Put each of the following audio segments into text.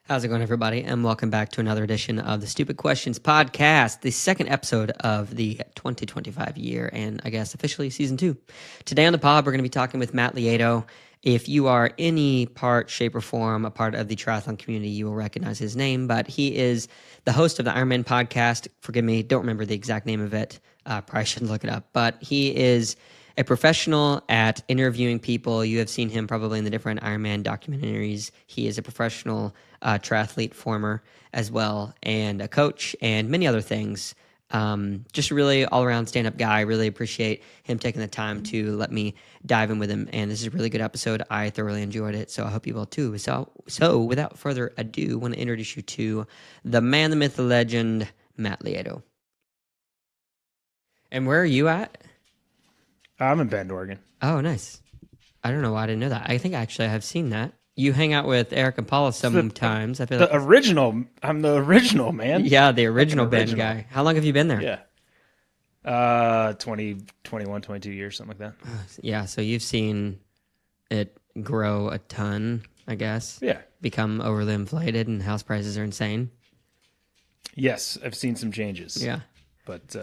How's it going, everybody? And welcome back to another edition of the Stupid Questions Podcast, the second episode of the 2025 year, and I guess officially season 2. Today on the pod, we're going to be talking with Matt Lieto. If you are any part, shape, or form a part of the triathlon community, you will recognize his name, but he is the host of the Ironman podcast. Forgive me, don't remember the exact name of it. Probably shouldn't look it up, but he is a professional at interviewing people. You have seen him probably in the different Ironman documentaries. He is a professional triathlete former as well, and a coach, and many other things. Just a really all-around stand-up guy. Really appreciate him taking the time to let me dive in with him, and this is a really good episode. I thoroughly enjoyed it, so I hope you will too. So without further ado, I want to introduce you to the man, the myth, the legend, Matt Lieto. And where are you at? I'm in Bend, Oregon. Oh, nice. I don't know why I didn't know that. I think actually I have seen that. You hang out with Eric and Paula sometimes. I feel like I'm the original, man. Yeah, the original Bend guy. How long have you been there? Yeah. 21, 22 years, something like that. Yeah, so you've seen it grow a ton, I guess. Yeah. Become overly inflated and house prices are insane. Yes, I've seen some changes. Yeah. But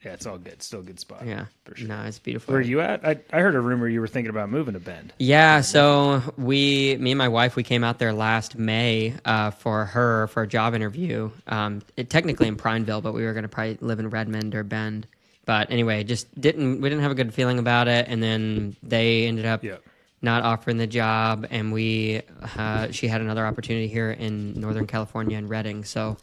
yeah, it's all good. Still a good spot. Yeah. For sure. No, it's beautiful. Where are you at? I heard a rumor you were thinking about moving to Bend. Yeah, so me and my wife, we came out there last May for a job interview. Technically in Prineville, but we were going to probably live in Redmond or Bend. But anyway, we didn't have a good feeling about it, and then they ended up not offering the job, and she had another opportunity here in Northern California in Redding. So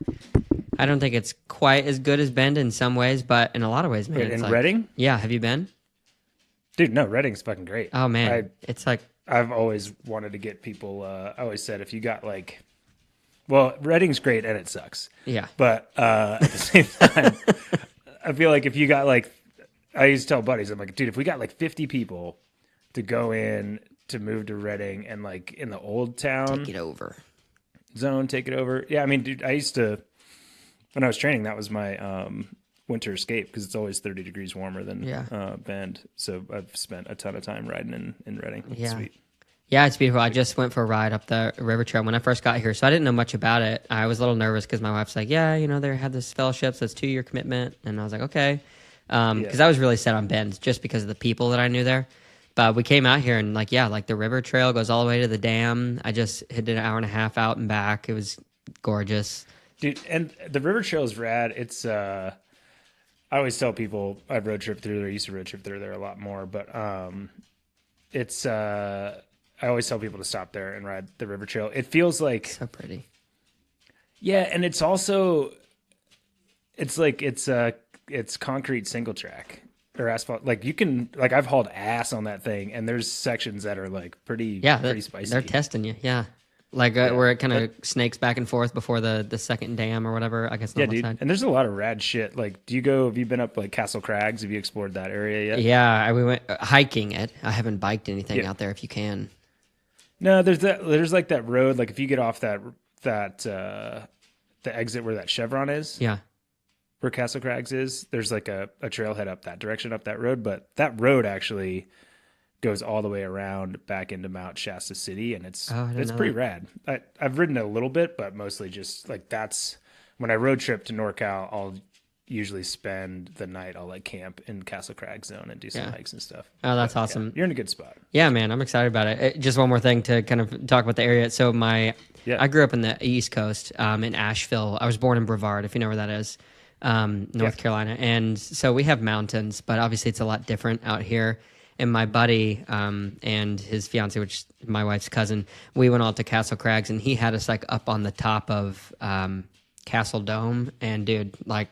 I don't think it's quite as good as Bend in some ways, but in a lot of ways, man. Wait, in Redding? Yeah, have you been? Dude, no, Redding's fucking great. Oh man, it's like I've always wanted to get people. I always said if you got Redding's great and it sucks. Yeah, but at the same time, I feel like if you got I used to tell buddies, I'm like, dude, if we got 50 people to go in to move to Redding and in the old town, take it over. Yeah, I mean, dude, I used to. When I was training, that was my winter escape because it's always 30 degrees warmer than Bend. So I've spent a ton of time riding in Redding. It's sweet. Yeah, it's beautiful. I just went for a ride up the river trail when I first got here, so I didn't know much about it. I was a little nervous because my wife's like, yeah, they had this fellowship, so it's 2-year commitment. And I was like, okay. Because I was really set on Bend just because of the people that I knew there. But we came out here and the river trail goes all the way to the dam. I just hit an hour and a half out and back. It was gorgeous. Dude, and the river trail is rad. It's I always tell people I've road trip through there. I used to road trip through there a lot more, but it's I always tell people to stop there and ride the river trail. It feels like so pretty. Yeah, and it's also it's concrete single track or asphalt. You can I've hauled ass on that thing, and there's sections that are pretty spicy. They're testing you, yeah. Where it kind of snakes back and forth before the second dam or whatever. I guess. Yeah, dude. Side. And there's a lot of rad shit. Have you been up Castle Crags? Have you explored that area yet? Yeah, we went hiking it. I haven't biked anything out there. If you can. No, there's that road. If you get off that the exit where that Chevron is. Yeah. Where Castle Crags is, there's a trailhead up that direction up that road, but that road actually goes all the way around back into Mount Shasta City, and it's pretty rad. I've ridden it a little bit, but mostly just that's when I road trip to NorCal, I'll usually spend the night. I'll camp in Castle Crag Zone and do some hikes and stuff. Oh, that's awesome. Yeah, you're in a good spot. Yeah, man, I'm excited about it. Just one more thing to kind of talk about the area. So I grew up in the East Coast, in Asheville. I was born in Brevard, if you know where that is, North Carolina. And so we have mountains, but obviously it's a lot different out here. And my buddy and his fiance, which is my wife's cousin, we went all to Castle Crags, and he had us up on the top of Castle Dome. And dude, I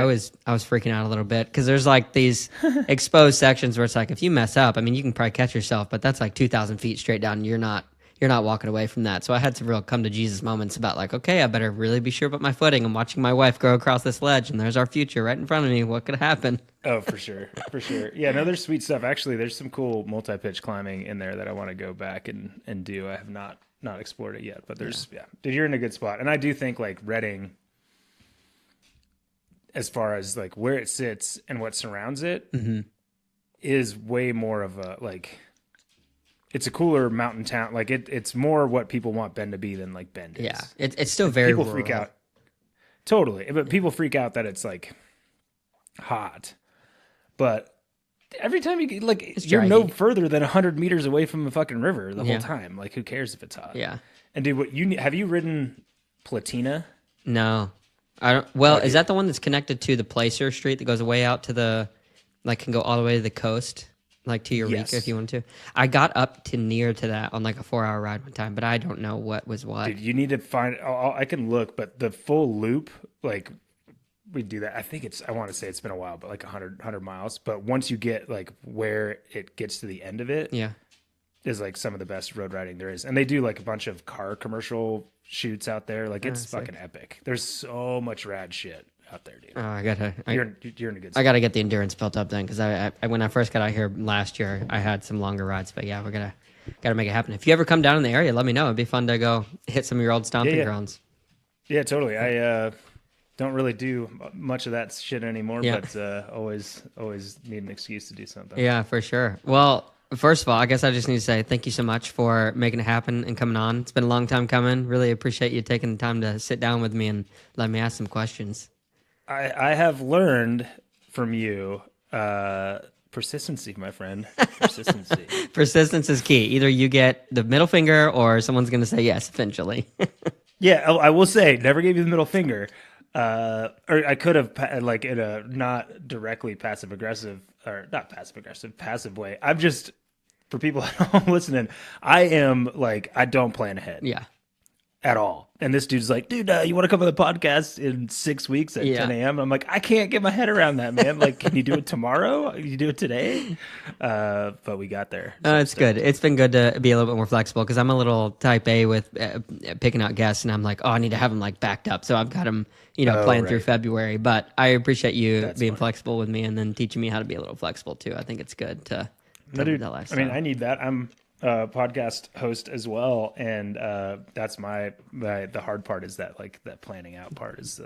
was freaking out a little bit because there's these exposed sections where it's if you mess up, I mean, you can probably catch yourself, but that's 2,000 feet straight down. And you're not walking away from that. So I had some real come to Jesus moments about okay, I better really be sure about my footing. I'm watching my wife go across this ledge, and there's our future right in front of me. What could happen? Oh, for sure. For sure. Yeah, no, there's sweet stuff. Actually, there's some cool multi-pitch climbing in there that I want to go back and do. I have not explored it yet, but there's, dude, you're in a good spot. And I do think Redding, as far as where it sits and what surrounds it, is way more of a it's a cooler mountain town. Like it's more what people want Bend to be than like Bend is. Yeah, it's still very people rural. freak out. Totally, but people freak out that it's like hot. But every time you like, you're no further than 100 meters away from the fucking river the whole time. Like, who cares if it's hot? Yeah. And dude, have you ridden Platina? No, I don't. Well, is that the one that's connected to the Placer Street that goes way out to the, like, can go all the way to the coast, like to Eureka if you want to? I got up to near to that on like a 4-hour ride one time, but I don't know what was what. Dude, you need to find. I can look, but the full loop, like. We do that. I want to say it's been a while, but like 100 miles. But once you get like where it gets to the end of it, is like some of the best road riding there is. And they do like a bunch of car commercial shoots out there. Like it's fucking epic. There's so much rad shit out there, dude. Oh, you're in a good spot. I gotta get the endurance built up then, because I when I first got out here last year, I had some longer rides. But yeah, we're gotta make it happen. If you ever come down in the area, let me know. It'd be fun to go hit some of your old stomping grounds. Yeah, totally. I don't really do much of that shit anymore, but always need an excuse to do something. Yeah, for sure. Well, first of all, I guess I just need to say thank you so much for making it happen and coming on. It's been a long time coming. Really appreciate you taking the time to sit down with me and let me ask some questions. I have learned from you persistency, my friend. Persistency. Persistence is key. Either you get the middle finger or someone's going to say yes eventually. Yeah, I will say, never gave you the middle finger. Or I could have, like, in a not directly passive aggressive passive way. I'm just, for people at home listening, I am like, I don't plan ahead. Yeah. At all. And this dude's like, dude, you want to come on the podcast in 6 weeks at 10 a.m.? I'm like, I can't get my head around that, man. Like, can you do it tomorrow? Can you do it today? But we got there. So it's good. It's been good to be a little bit more flexible, because I'm a little type A with picking out guests, and I'm like, I need to have them like backed up. So I've got them, planned through February. But I appreciate you being flexible with me and then teaching me how to be a little flexible too. I think it's good to live that lifestyle. I mean, I need that. I'm podcast host as well, and that's the hard part is that, like, that planning out part is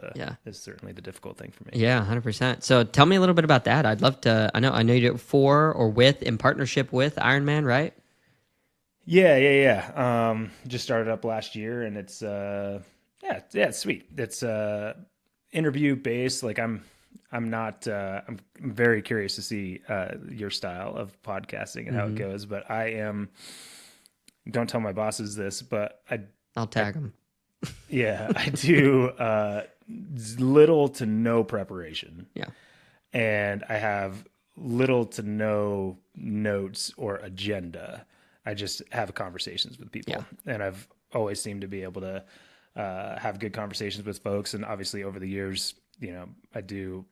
certainly the difficult thing for me. Yeah, 100%. So tell me a little bit about that. I'd love to. I know you do it for or with, in partnership with Ironman, right? Yeah. Just started up last year, and it's it's sweet. It's interview based. Like, I'm very curious to see your style of podcasting and how it goes, but don't tell my bosses this, but I'll tag them. Yeah, I do little to no preparation. Yeah. And I have little to no notes or agenda. I just have conversations with people. Yeah. And I've always seemed to be able to have good conversations with folks. And obviously over the years, I do,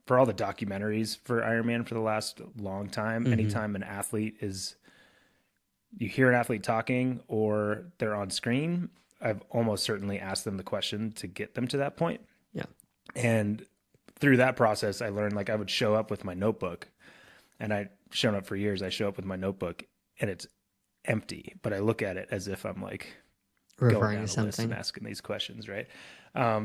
for all the documentaries for Ironman for the last long time, anytime an athlete you hear an athlete talking or they're on screen, I've almost certainly asked them the question to get them to that point. Yeah. And through that process, I learned, like, I would show up with my notebook, and I've shown up for years. I show up with my notebook and it's empty, but I look at it as if I'm like referring to something and asking these questions. Right.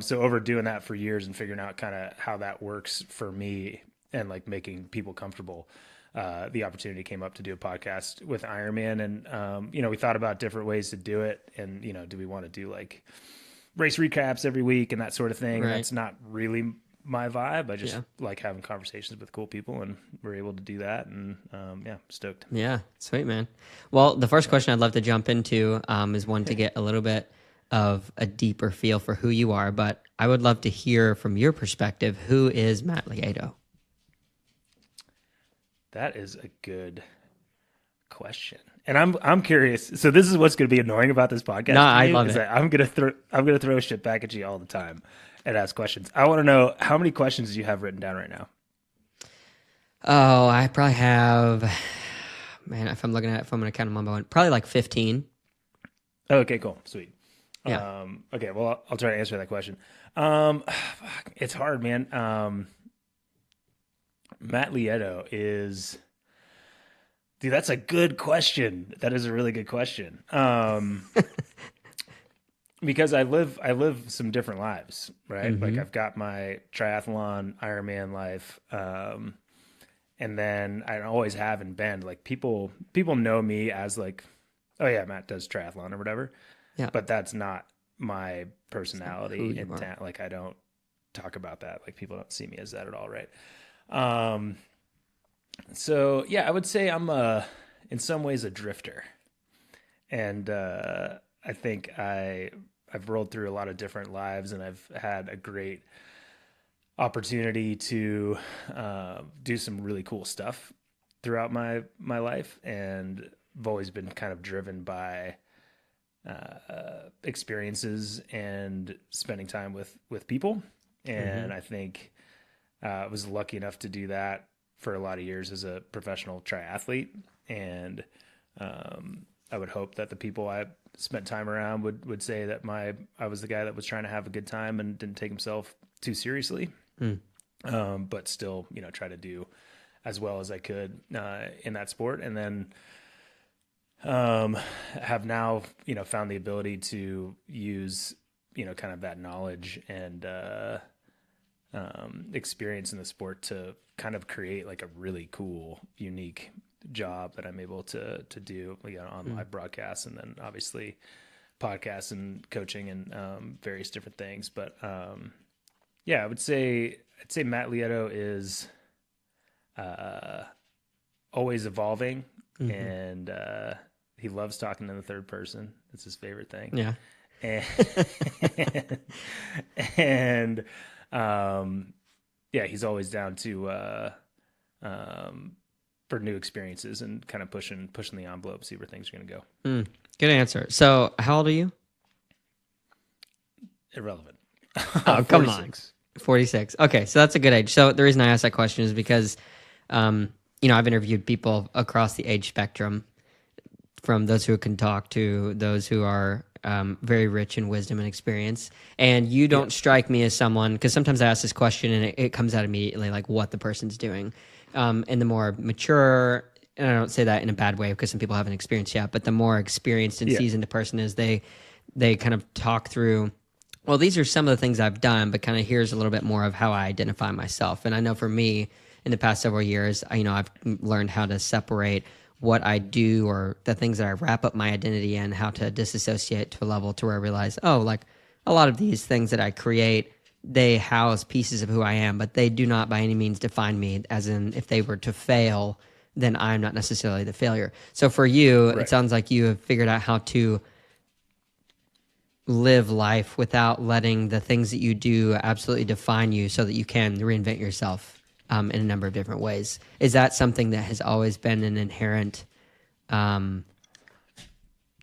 So over doing that for years and figuring out kind of how that works for me and, like, making people comfortable, the opportunity came up to do a podcast with Ironman. And, we thought about different ways to do it. And, do we want to do, like, race recaps every week and that sort of thing? Right. That's not really my vibe. I just like having conversations with cool people, and we're able to do that. And stoked. Yeah. Sweet, man. Well, the first question I'd love to jump into is one to get a little bit of a deeper feel for who you are, but I would love to hear from your perspective, who is Matt Lieto? That is a good question, and I'm curious. So this is what's going to be annoying about this podcast. No, I love it. I'm gonna throw shit back at you all the time and ask questions. I want to know, how many questions do you have written down right now? Oh, I probably have, man, if I'm looking at it, if I'm going to count them one by one, probably like 15. Okay, cool. Sweet. Yeah. Okay, well, I'll try to answer that question. It's hard, man. Matt Lieto is... Dude, that's a good question. That is a really good question. Because I live some different lives, right? Like, I've got my triathlon, Ironman life. And then I always have in Bend, like people know me as like, oh yeah, Matt does triathlon or whatever. Yeah. But that's not my personality and intent. Like I don't talk about that. Like people don't see me as that at all, right? Um, so yeah, I would say I'm in some ways a drifter. And I think I've rolled through a lot of different lives, and I've had a great opportunity to do some really cool stuff throughout my life, and I've always been kind of driven by experiences and spending time with people. And I think I was lucky enough to do that for a lot of years as a professional triathlete. And I would hope that the people I spent time around would say that I was the guy that was trying to have a good time and didn't take himself too seriously. But still, try to do as well as I could in that sport. And then have now, found the ability to use, kind of that knowledge and experience in the sport to kind of create like a really cool, unique job that I'm able to do, on live broadcasts, and then obviously podcasts and coaching and various different things. But yeah, I'd say Matt Lieto is always evolving, and he loves talking in the third person. It's his favorite thing. Yeah. And yeah, he's always down to for new experiences and kind of pushing the envelope, see where things are going to go. Good answer. So how old are you? Irrelevant. Oh, come on. 46. Okay, so that's a good age. So the reason I asked that question is because, I've interviewed people across the age spectrum, from those who can talk to those who are very rich in wisdom and experience. And you don't strike me as someone, because sometimes I ask this question and it comes out immediately, like what the person's doing. And the more mature, and I don't say that in a bad way because some people haven't experienced yet, but the more experienced and seasoned a person is, they kind of talk through, well, these are some of the things I've done, but kind of here's a little bit more of how I identify myself. And I know for me, in the past several years, I've learned how to separate what I do or the things that I wrap up my identity in, how to disassociate to a level to where I realize, oh, like a lot of these things that I create, they house pieces of who I am, but they do not by any means define me, as in if they were to fail, then I'm not necessarily the failure. So for you, It sounds like you have figured out how to live life without letting the things that you do absolutely define you, so that you can reinvent yourself in a number of different ways. Is that something that has always been an inherent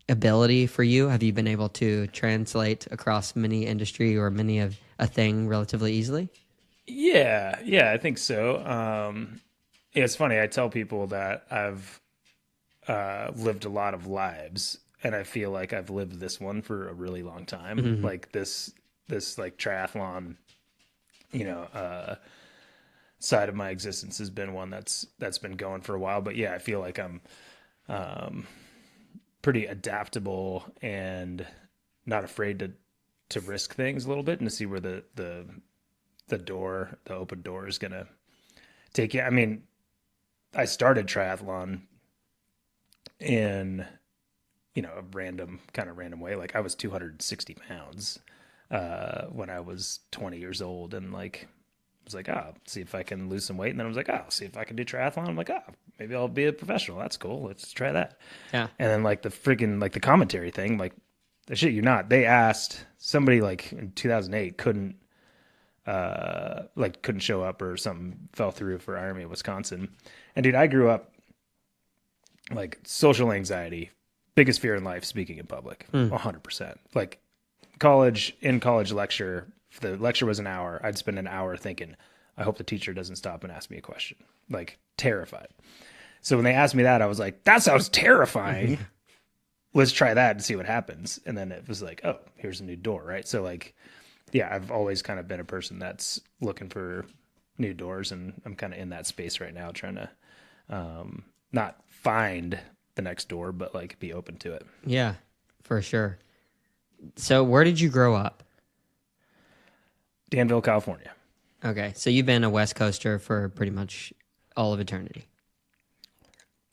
ability for you? Have you been able to translate across many industry or many of a thing relatively easily? Yeah, I think so. It's funny. I tell people that I've lived a lot of lives, and I feel like I've lived this one for a really long time. Like this like triathlon, side of my existence has been one that's been going for a while. But yeah, I feel like I'm pretty adaptable and not afraid to risk things a little bit and to see where the open door is gonna take you. I mean, I started triathlon in a random way. Like I was 260 pounds when I was 20 years old, and like I was like, oh, see if I can lose some weight. And then I was like, oh, see if I can do triathlon. I'm like, oh, maybe I'll be a professional. That's cool. Let's try that. Yeah. And then like the freaking, like the commentary thing, like the shit you're not, they asked somebody like in 2008 couldn't show up or something fell through for Ironman Wisconsin. And dude, I grew up like social anxiety, biggest fear in life, speaking in public, 100%. Like college lecture, if the lecture was an hour, I'd spend an hour thinking, I hope the teacher doesn't stop and ask me a question. Like terrified. So when they asked me that, I was like, that sounds terrifying. Let's try that and see what happens. And then it was like, oh, here's a new door, right? So like, yeah, I've always kind of been a person that's looking for new doors, and I'm kind of in that space right now, trying to not find the next door, but like be open to it. Yeah, for sure. So where did you grow up? Danville, California. Okay, so you've been a West Coaster for pretty much all of eternity.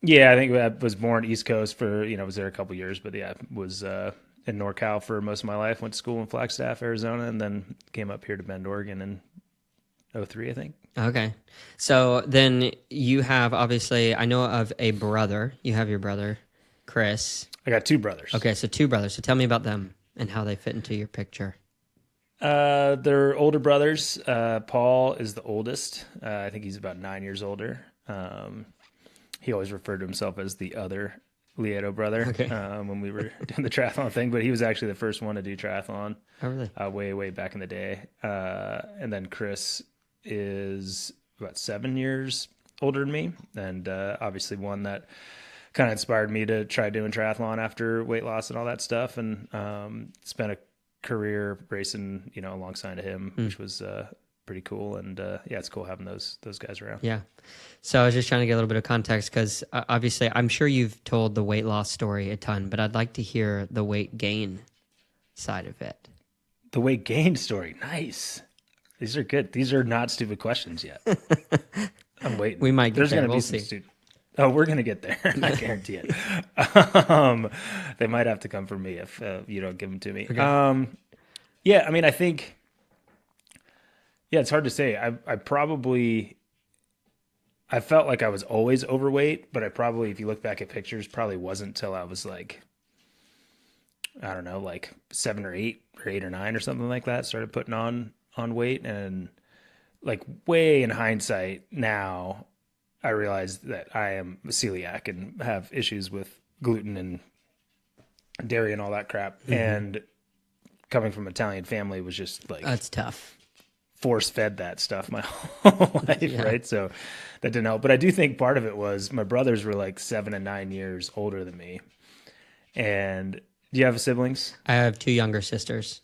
Yeah, I think I was born East Coast for, was there a couple years, but yeah, was in NorCal for most of my life. Went to school in Flagstaff, Arizona, and then came up here to Bend, Oregon in '03, I think. Okay. So then you have, obviously, I know of a brother. You have your brother, Chris. I got two brothers. Okay, so two brothers. So tell me about them and how they fit into your picture. They're older brothers. Paul is the oldest. I think he's about 9 years older. He always referred to himself as the other Lieto brother when we were doing the triathlon thing, but he was actually the first one to do triathlon. Oh, really? Way back in the day. And then Chris is about 7 years older than me, and obviously one that kind of inspired me to try doing triathlon after weight loss and all that stuff, and spent a career racing, alongside of him, which was pretty cool. And yeah, it's cool having those guys around. Yeah. So I was just trying to get a little bit of context because obviously I'm sure you've told the weight loss story a ton, but I'd like to hear the weight gain side of it. The weight gain story. Nice. These are good. These are not stupid questions yet. I'm waiting. We might get there. We'll see. Oh, we're going to get there. I guarantee it. They might have to come from me if you don't give them to me. Okay. Yeah, I mean, I think, it's hard to say. I felt like I was always overweight, but I probably, if you look back at pictures, probably wasn't till I was like, I don't know, like 7 or 8 or 8 or 9 or something like that, started putting on weight. And like way in hindsight now, I realized that I am a celiac and have issues with gluten and dairy and all that crap. Mm-hmm. And coming from an Italian family was just like, that's tough. Force fed that stuff my whole life, right? So that didn't help. But I do think part of it was my brothers were like 7 and 9 years older than me. And do you have siblings? I have 2 younger sisters.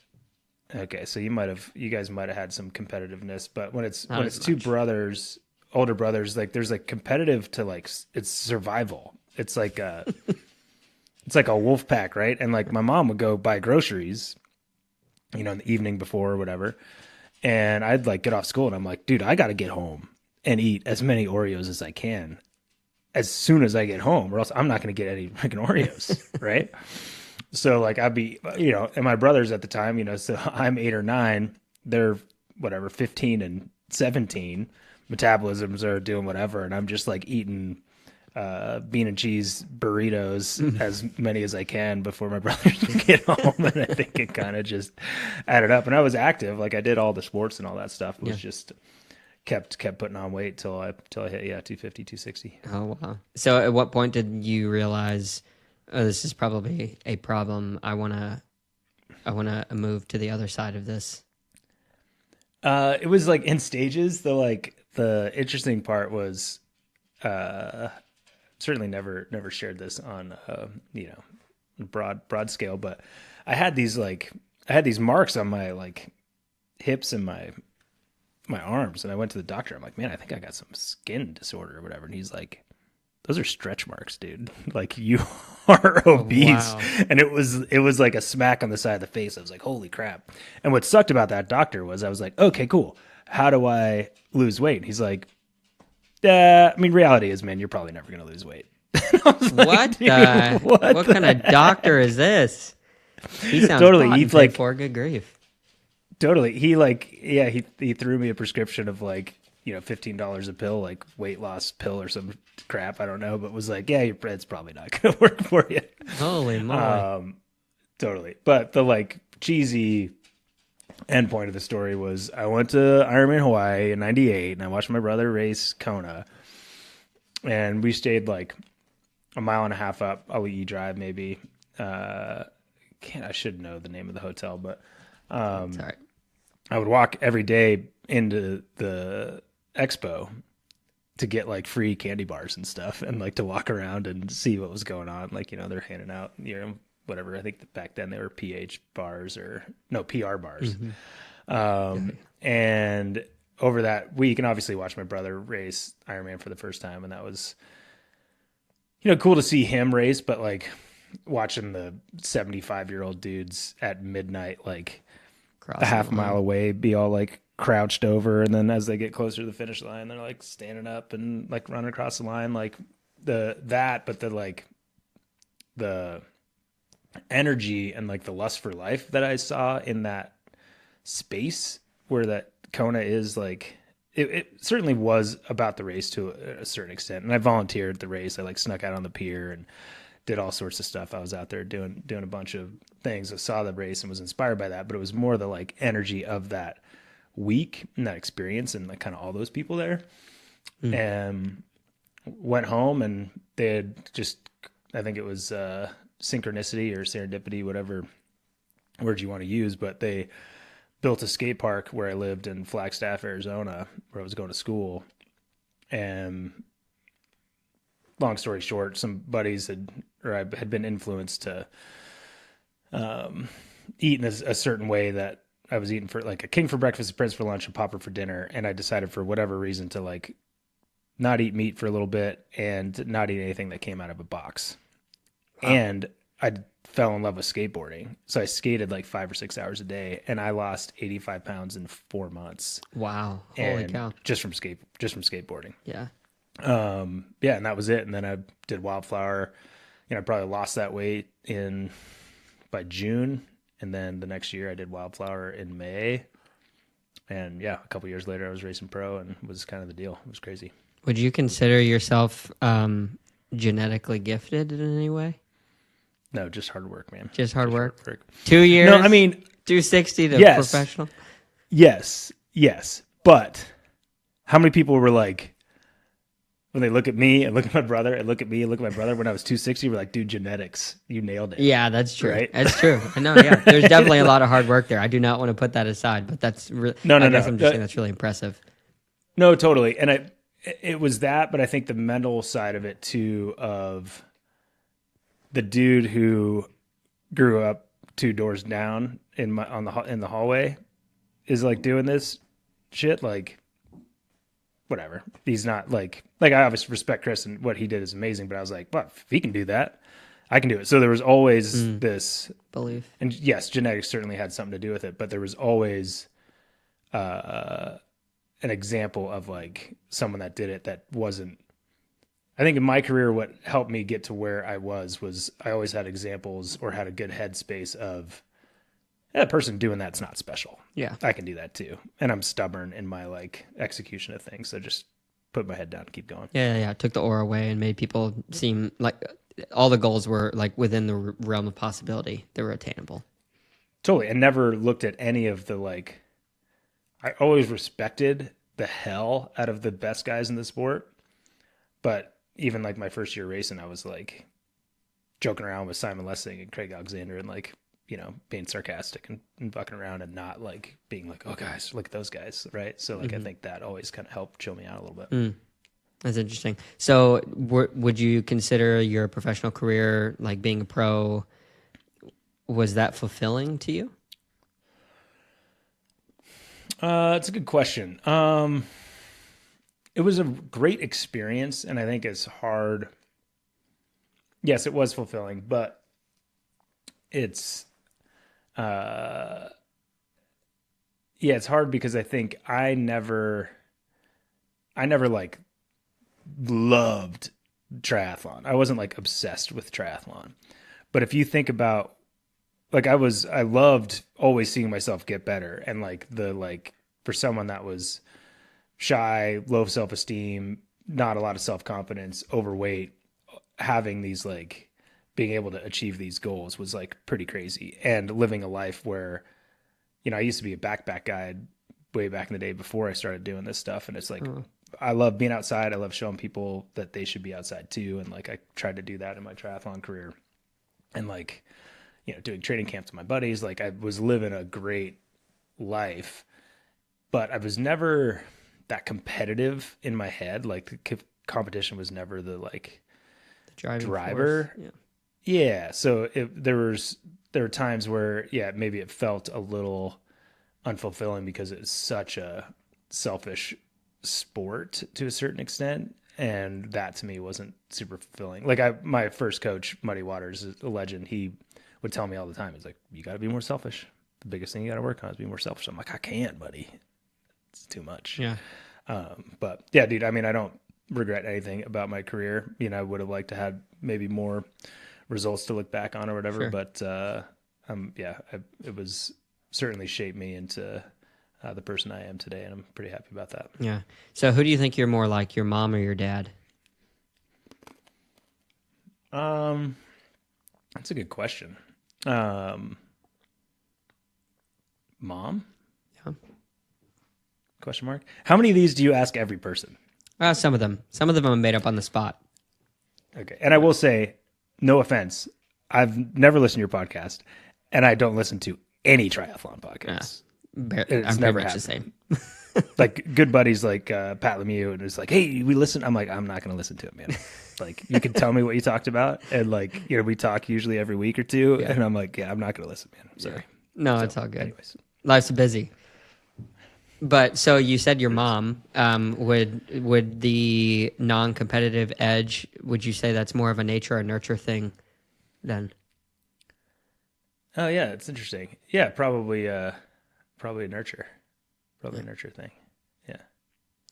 Okay, so you guys might have had some competitiveness, but when it's two brothers, older brothers, like there's like competitive to like it's survival. It's like it's like a wolf pack, right? And like my mom would go buy groceries, in the evening before or whatever, and I'd like get off school and I'm like, dude, I got to get home and eat as many Oreos as I can as soon as I get home, or else I'm not going to get any freaking Oreos, right? So like I'd be, and my brothers at the time, so I'm 8 or 9, they're whatever, 15 and 17, metabolisms are doing whatever. And I'm just like eating bean and cheese burritos as many as I can before my brothers can get home. And I think it kind of just added up. And I was active. Like I did all the sports and all that stuff. It was just kept putting on weight till I hit 250, 260. Oh, wow. So at what point did you realize, oh, this is probably a problem. I want to move to the other side of this? It was like in stages. The interesting part was, certainly never shared this on, broad scale, but I had these marks on my like hips and my arms. And I went to the doctor. I'm like, man, I think I got some skin disorder or whatever. And he's like, those are stretch marks, dude. Like you are obese. Oh, wow. And it was like a smack on the side of the face. I was like, holy crap. And what sucked about that doctor was I was like, okay, cool. How do I lose weight? And he's like, reality is, man, you're probably never going to lose weight. What kind of doctor is this? He sounds totally. He's like, for good grief. Totally. He he threw me a prescription of like, $15 a pill, like weight loss pill or some crap. I don't know, but was like, yeah, it's probably not going to work for you. Holy moly. Totally. But the like cheesy end point of the story was I went to Ironman Hawaii in 98 and I watched my brother race Kona, and we stayed like a mile and a half up Ali Drive, maybe. I should know the name of the hotel, but, sorry. I would walk every day into the expo to get like free candy bars and stuff, and like to walk around and see what was going on. Like, they're handing out, whatever. I think back then they were PR bars. Mm-hmm. And over that week, and obviously watch my brother race Ironman for the first time. And that was, cool to see him race, but like watching the 75-year-old dudes at midnight, like a half mile away, be all like crouched over, and then as they get closer to the finish line, they're like standing up and like running across the line, like but the like the energy and like the lust for life that I saw in that space where that Kona is, like it certainly was about the race to a certain extent. And I volunteered at the race. I like snuck out on the pier and did all sorts of stuff. I was out there doing a bunch of things. I saw the race and was inspired by that, but it was more the like energy of that week and that experience and like kind of all those people there. And went home, and they had just, I think it was synchronicity or serendipity, whatever word you want to use, but they built a skate park where I lived in Flagstaff, Arizona, where I was going to school. And long story short, some buddies I had been influenced to eat in a certain way that I was eating for like a king for breakfast, a prince for lunch, and popper for dinner. And I decided for whatever reason to like not eat meat for a little bit and not eat anything that came out of a box. Wow. And I fell in love with skateboarding. So I skated like 5 or 6 hours a day, and I lost 85 pounds in 4 months. Wow. Holy cow. Just from skateboarding. Yeah. Yeah. And that was it. And then I did Wildflower. I probably lost that weight by June. And then the next year I did Wildflower in May. And yeah, a couple years later I was racing pro, and it was kind of the deal. It was crazy. Would you consider yourself genetically gifted in any way? No, just hard work, man. Just hard work. 2 years? No, I mean 260 to professional? Yes. But how many people were like, when they look at me and look at my brother and look at me and look at my brother when I was 260, we're like, dude, genetics, you nailed it. Yeah, that's true. Right? That's true. I know, yeah. There's definitely a lot of hard work there. I do not want to put that aside, but that's really, I guess I'm just saying that's really impressive. No, totally. And it was that, but I think the mental side of it too, of the dude who grew up 2 doors down in the hallway is like doing this shit, like whatever. He's not like I obviously respect Chris and what he did is amazing, but I was like, well, if he can do that, I can do it. So there was always this belief. And yes, genetics certainly had something to do with it, but there was always an example of like someone that did it that wasn't. I think in my career, what helped me get to where I was I always had examples or had a good headspace of that person doing that's not special. Yeah. I can do that too. And I'm stubborn in my like execution of things. So just put my head down and keep going. Yeah. It took the aura away and made people seem like all the goals were like within the realm of possibility. They were attainable. Totally. And never looked at any of the like, I always respected the hell out of the best guys in the sport. But even like my first year racing, I was like joking around with Simon Lessing and Craig Alexander and like, being sarcastic and fucking around and not like being like, oh guys, look at those guys. Right. So like, I think that always kind of helped chill me out a little bit. That's interesting. So would you consider your professional career, like being a pro, was that fulfilling to you? It's a good question. It was a great experience, and I think it's hard. Yes, it was fulfilling, but it's, it's hard because I think I never like loved triathlon. I wasn't like obsessed with triathlon, but if you think about like, I loved always seeing myself get better. And like for someone that was shy, low self-esteem, not a lot of self-confidence, overweight, having these like being able to achieve these goals was like pretty crazy. And living a life where, I used to be a backpack guide way back in the day before I started doing this stuff. And it's like, I love being outside. I love showing people that they should be outside too. And like, I tried to do that in my triathlon career and like, doing training camps with my buddies. Like I was living a great life, but I was never that competitive in my head. Like the competition was never the like the driver. Yeah. So there were times where, maybe it felt a little unfulfilling because it was such a selfish sport to a certain extent. And that to me wasn't super fulfilling. Like my first coach, Muddy Waters, is a legend. He would tell me all the time, he's like, you got to be more selfish. The biggest thing you got to work on is be more selfish. I'm like, I can't, buddy. it's too much. Yeah. But yeah, dude, I mean, I don't regret anything about my career. You know, I would have liked to have maybe more results to look back on or whatever, Sure. but, it was certainly shaped me into the person I am today. And I'm pretty happy about that. Yeah. So who do you think you're more like, your mom or your dad? That's a good question. Mom? Yeah. Question mark. How many of these do you ask every person? Some of them. Some of them are made up on the spot. Okay. And I will say, no offense, I've never listened to your podcast, and I don't listen to any triathlon podcasts. It's I'm never pretty much happened. the same. Like good buddies like Pat Lemieux, and it's like, hey, we listen. I'm like, I'm not going to listen to it, man. Like, you can tell me what you talked about, and like, you know, we talk usually every week or two, and I'm like, yeah, I'm not going to listen, man. I'm sorry. No, so, it's all good. Anyways. Life's busy. But so you said your mom, would the non-competitive edge, would you say that's more of a nature or nurture thing then? Oh yeah, it's interesting. Yeah, probably a nurture. Probably a nurture thing. Yeah.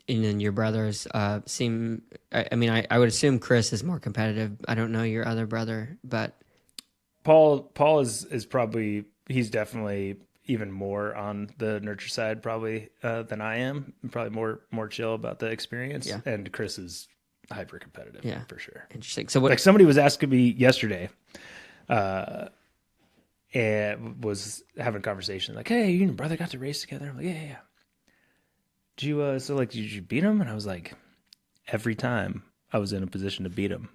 And then your brothers seem, I mean, I would assume Chris is more competitive. I don't know your other brother, but Paul is probably, he's definitely even more on the nurture side probably than I am. Probably more chill about the experience. Yeah. And Chris is hyper competitive. Yeah. For sure. Interesting. So what? Like somebody was asking me yesterday, and was having a conversation like, "Hey, you and your brother got to race together." I'm like, "Yeah." Did you did you beat him? And I was like, every time I was in a position to beat him,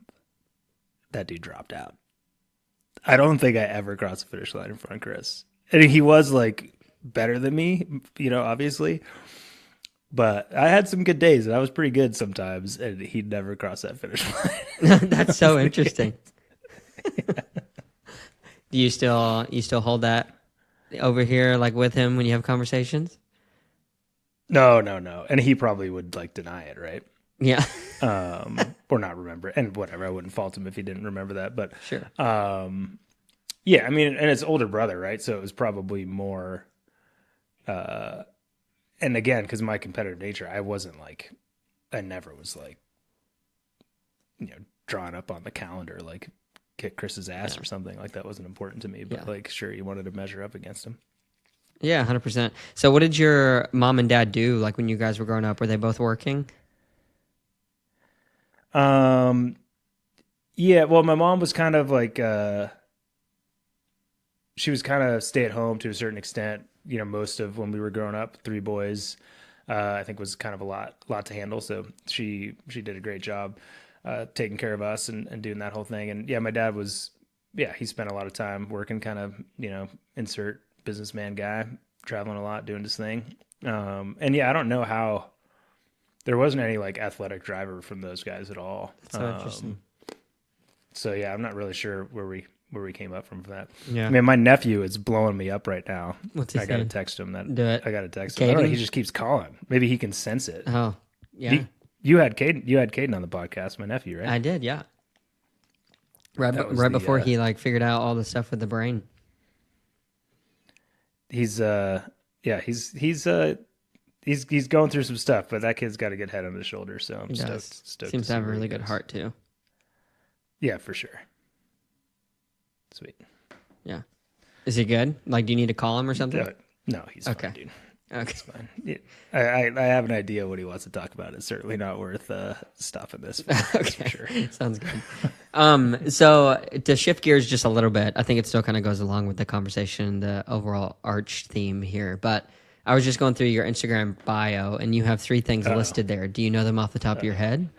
that dude dropped out. I don't think I ever crossed the finish line in front of Chris. And he was like better than me, you know, obviously. But I had some good days, and I was pretty good sometimes, and he'd never cross that finish line. That's so interesting. Do you still hold that over here, like with him when you have conversations? No. And he probably would like deny it, right? Yeah. Or not remember. And whatever, I wouldn't fault him if he didn't remember that. But Sure. Yeah, I mean, and it's older brother, right? So it was probably more, and again, because my competitive nature, I never was like, you know, drawn up on the calendar, like kick Chris's ass or something. Like that wasn't important to me, but like, sure, you wanted to measure up against him. Yeah, 100%. So what did your mom and dad do, like when you guys were growing up? Were they both working? Yeah, well, my mom was kind of like, she was kind of stay at home to a certain extent. You know, most of when we were growing up, 3 boys, I think was kind of a lot to handle. So she did a great job taking care of us and doing that whole thing. And yeah, my dad was, he spent a lot of time working, kind of, you know, insert businessman guy, traveling a lot, doing his thing. And yeah, I don't know how there wasn't any like athletic driver from those guys at all. That's so interesting. So yeah, I'm not really sure where we came up from that. Yeah. I mean, my nephew is blowing me up right now. What's he I got to saying? text him that. Do it. I got to text him. I don't know, he just keeps calling. Maybe he can sense it. Oh, yeah. You had Caden on the podcast, my nephew, right? I did, yeah. Right before he like figured out all the stuff with the brain. He's going through some stuff, but that kid's got a good head on his shoulders, so I'm stoked. Seems to have a really good heart too. Yeah, for sure. Sweet. Yeah. Is he good? Like, do you need to call him or something? No, he's fine, dude. Okay. It's fine. Yeah. I have an idea what he wants to talk about. It's certainly not worth stopping this. Okay. For sure. Sounds good. So to shift gears just a little bit, I think it still kind of goes along with the conversation, the overall arch theme here. But I was just going through your Instagram bio, and you have 3 things listed there. Do you know them off the top of your head?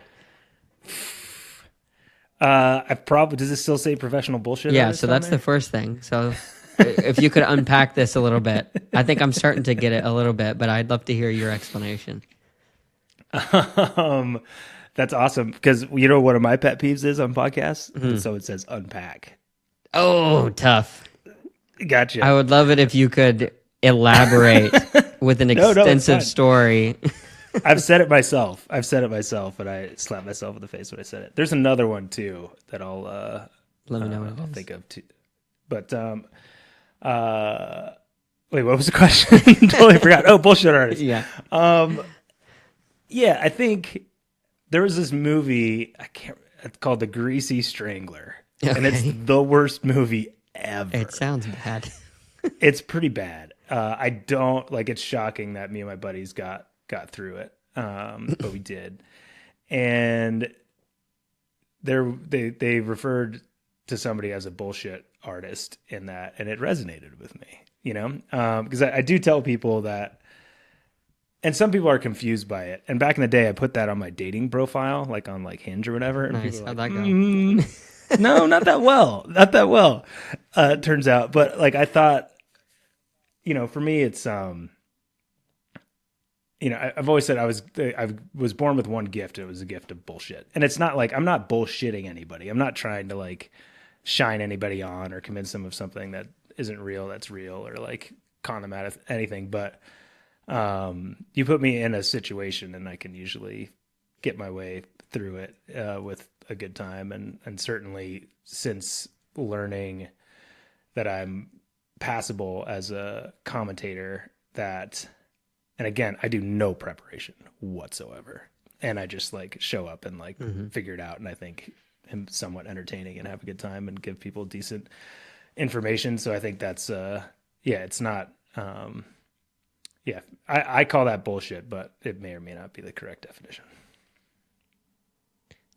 Does it still say professional bullshit? Yeah, so that's the first thing. So if you could unpack this a little bit. I think I'm starting to get it a little bit, but I'd love to hear your explanation. That's awesome, because you know one of my pet peeves is on podcasts? So it says unpack. Oh, tough. Gotcha. I would love it if you could elaborate with an extensive story. I've said it myself, and I slapped myself in the face when I said it. There's another one too that I'll let me know what it I'll is. think of too. But Wait, what was the question? Totally forgot. Oh, bullshit artist. Yeah. Yeah, I think there was this movie, it's called The Greasy Strangler. Okay. And it's the worst movie ever. It sounds bad. It's pretty bad. I don't like. It's shocking that me and my buddies got through it, but we did. And they referred to somebody as a bullshit artist in that, and it resonated with me. You know, because I do tell people that, and some people are confused by it. And back in the day, I put that on my dating profile, like on like Hinge or whatever. And nice. How'd that go? No, not that well. Not that well. It turns out, but like I thought, you know, for me, it's you know, I've always said I was born with one gift. It was a gift of bullshit, and it's not like I'm not bullshitting anybody. I'm not trying to like shine anybody on or convince them of something that isn't real. That's real, or like con them out of anything. But you put me in a situation, and I can usually get my way through it with a good time, and certainly since learning that I'm passable as a commentator, that, and again, I do no preparation whatsoever, and I just like show up and like figure it out, and I think I'm somewhat entertaining and have a good time and give people decent information. So I think that's it's not I call that bullshit, but it may or may not be the correct definition.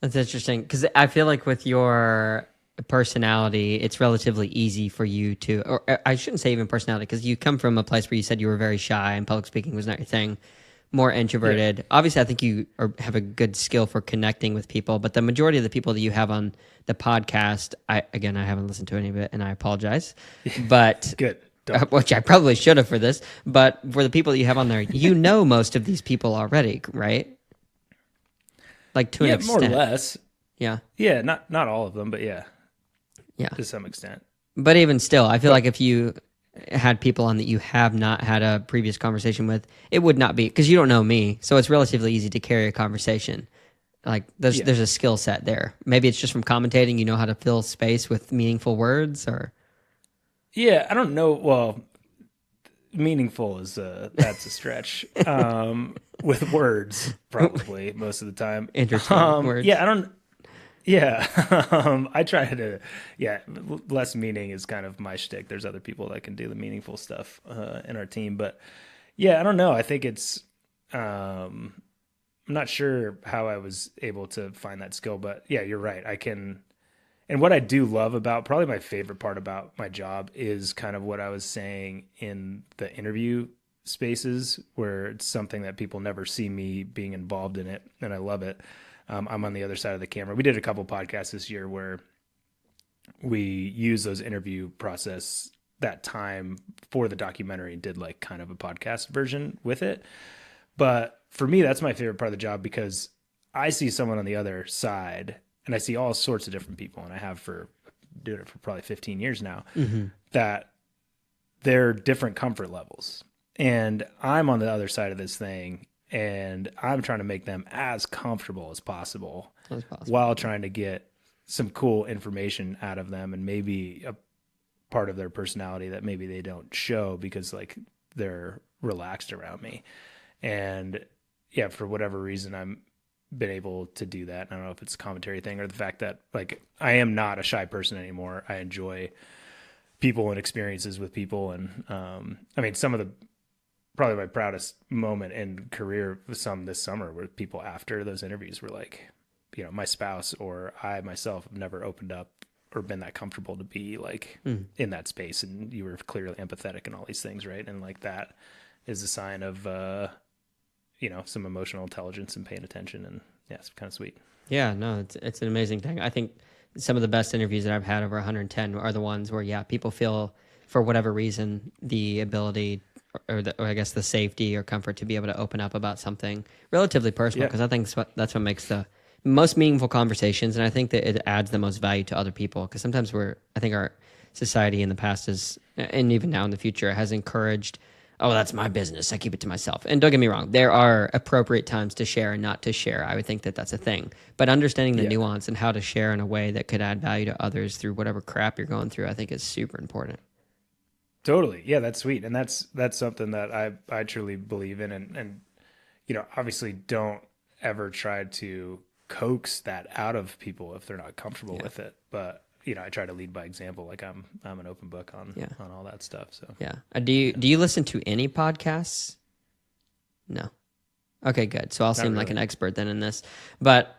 That's interesting, because I feel like with your personality, it's relatively easy for you to, or I shouldn't say even personality, because you come from a place where you said you were very shy and public speaking was not your thing, more introverted. Yeah. Obviously, I think you have a good skill for connecting with people, but the majority of the people that you have on the podcast, I haven't listened to any of it, and I apologize, but good. Which I probably should have for this, but for the people that you have on there, you know most of these people already, right? Like to an extent. More or less. Yeah. Yeah, not all of them, but yeah, to some extent. But even still, I feel like if you had people on that you have not had a previous conversation with, it would not be, because you don't know me, so it's relatively easy to carry a conversation. Like there's a skill set there. Maybe it's just from commentating, you know how to fill space with meaningful words, or... Yeah, I don't know. Well, meaningful is that's a stretch. With words, probably most of the time. Entertaining words. Yeah, I don't. Yeah, I try to. Yeah, less meaning is kind of my shtick. There's other people that can do the meaningful stuff in our team, but yeah, I don't know. I think it's. I'm not sure how I was able to find that skill, but yeah, you're right. I can. And what I do love about, probably my favorite part about my job, is kind of what I was saying in the interview spaces, where it's something that people never see me being involved in it, and I love it. I'm on the other side of the camera. We did a couple podcasts this year where we used those interview process, that time for the documentary, and did like kind of a podcast version with it. But for me, that's my favorite part of the job, because I see someone on the other side, and I see all sorts of different people, and I have for doing it for probably 15 years now, that they're different comfort levels. And I'm on the other side of this thing, and I'm trying to make them as comfortable as possible while trying to get some cool information out of them, and maybe a part of their personality that maybe they don't show because like they're relaxed around me. And yeah, for whatever reason, I'm been able to do that. I don't know if it's a commentary thing or the fact that like I am not a shy person anymore. I enjoy people and experiences with people, and I mean, some of the probably my proudest moment in career was some this summer, where people after those interviews were like, you know, my spouse or I myself have never opened up or been that comfortable to be like in that space, and you were clearly empathetic and all these things, right? And like that is a sign of you know, some emotional intelligence and paying attention, and yeah, it's kind of sweet. Yeah, no, it's an amazing thing. I think some of the best interviews that I've had, over 110, are the ones where people feel, for whatever reason, the ability or I guess the safety or comfort to be able to open up about something relatively personal, because I think that's what makes the most meaningful conversations, and I think that it adds the most value to other people, because sometimes I think our society in the past is, and even now in the future, has encouraged, oh, that's my business, I keep it to myself. And don't get me wrong, there are appropriate times to share and not to share. I would think that that's a thing. But understanding the nuance and how to share in a way that could add value to others through whatever crap you're going through, I think is super important. Totally. Yeah, that's sweet. And that's something that I truly believe in, and obviously don't ever try to coax that out of people if they're not comfortable with it. But I try to lead by example. Like I'm an open book on all that stuff. So yeah. Do you listen to any podcasts? No. Okay, good. So I'll seem like an expert then in this, but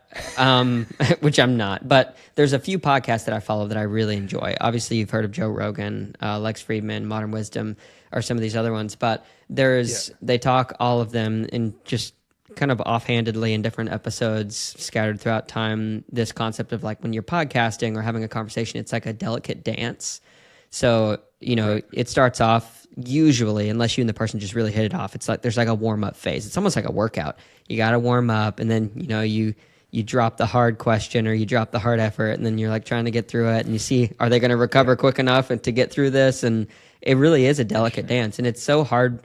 which I'm not. But there's a few podcasts that I follow that I really enjoy. Obviously, you've heard of Joe Rogan, Lex Fridman, Modern Wisdom, or some of these other ones. But they talk all of them in just kind of offhandedly in different episodes scattered throughout time. This concept of like when you're podcasting or having a conversation, it's like a delicate dance. So it starts off usually, unless you and the person just really hit it off, it's like there's like a warm-up phase. It's almost like a workout. You got to warm up, and then you drop the hard question or you drop the hard effort, and then you're like trying to get through it, and you see, are they going to recover quick enough and to get through this? And it really is a delicate dance, and it's so hard.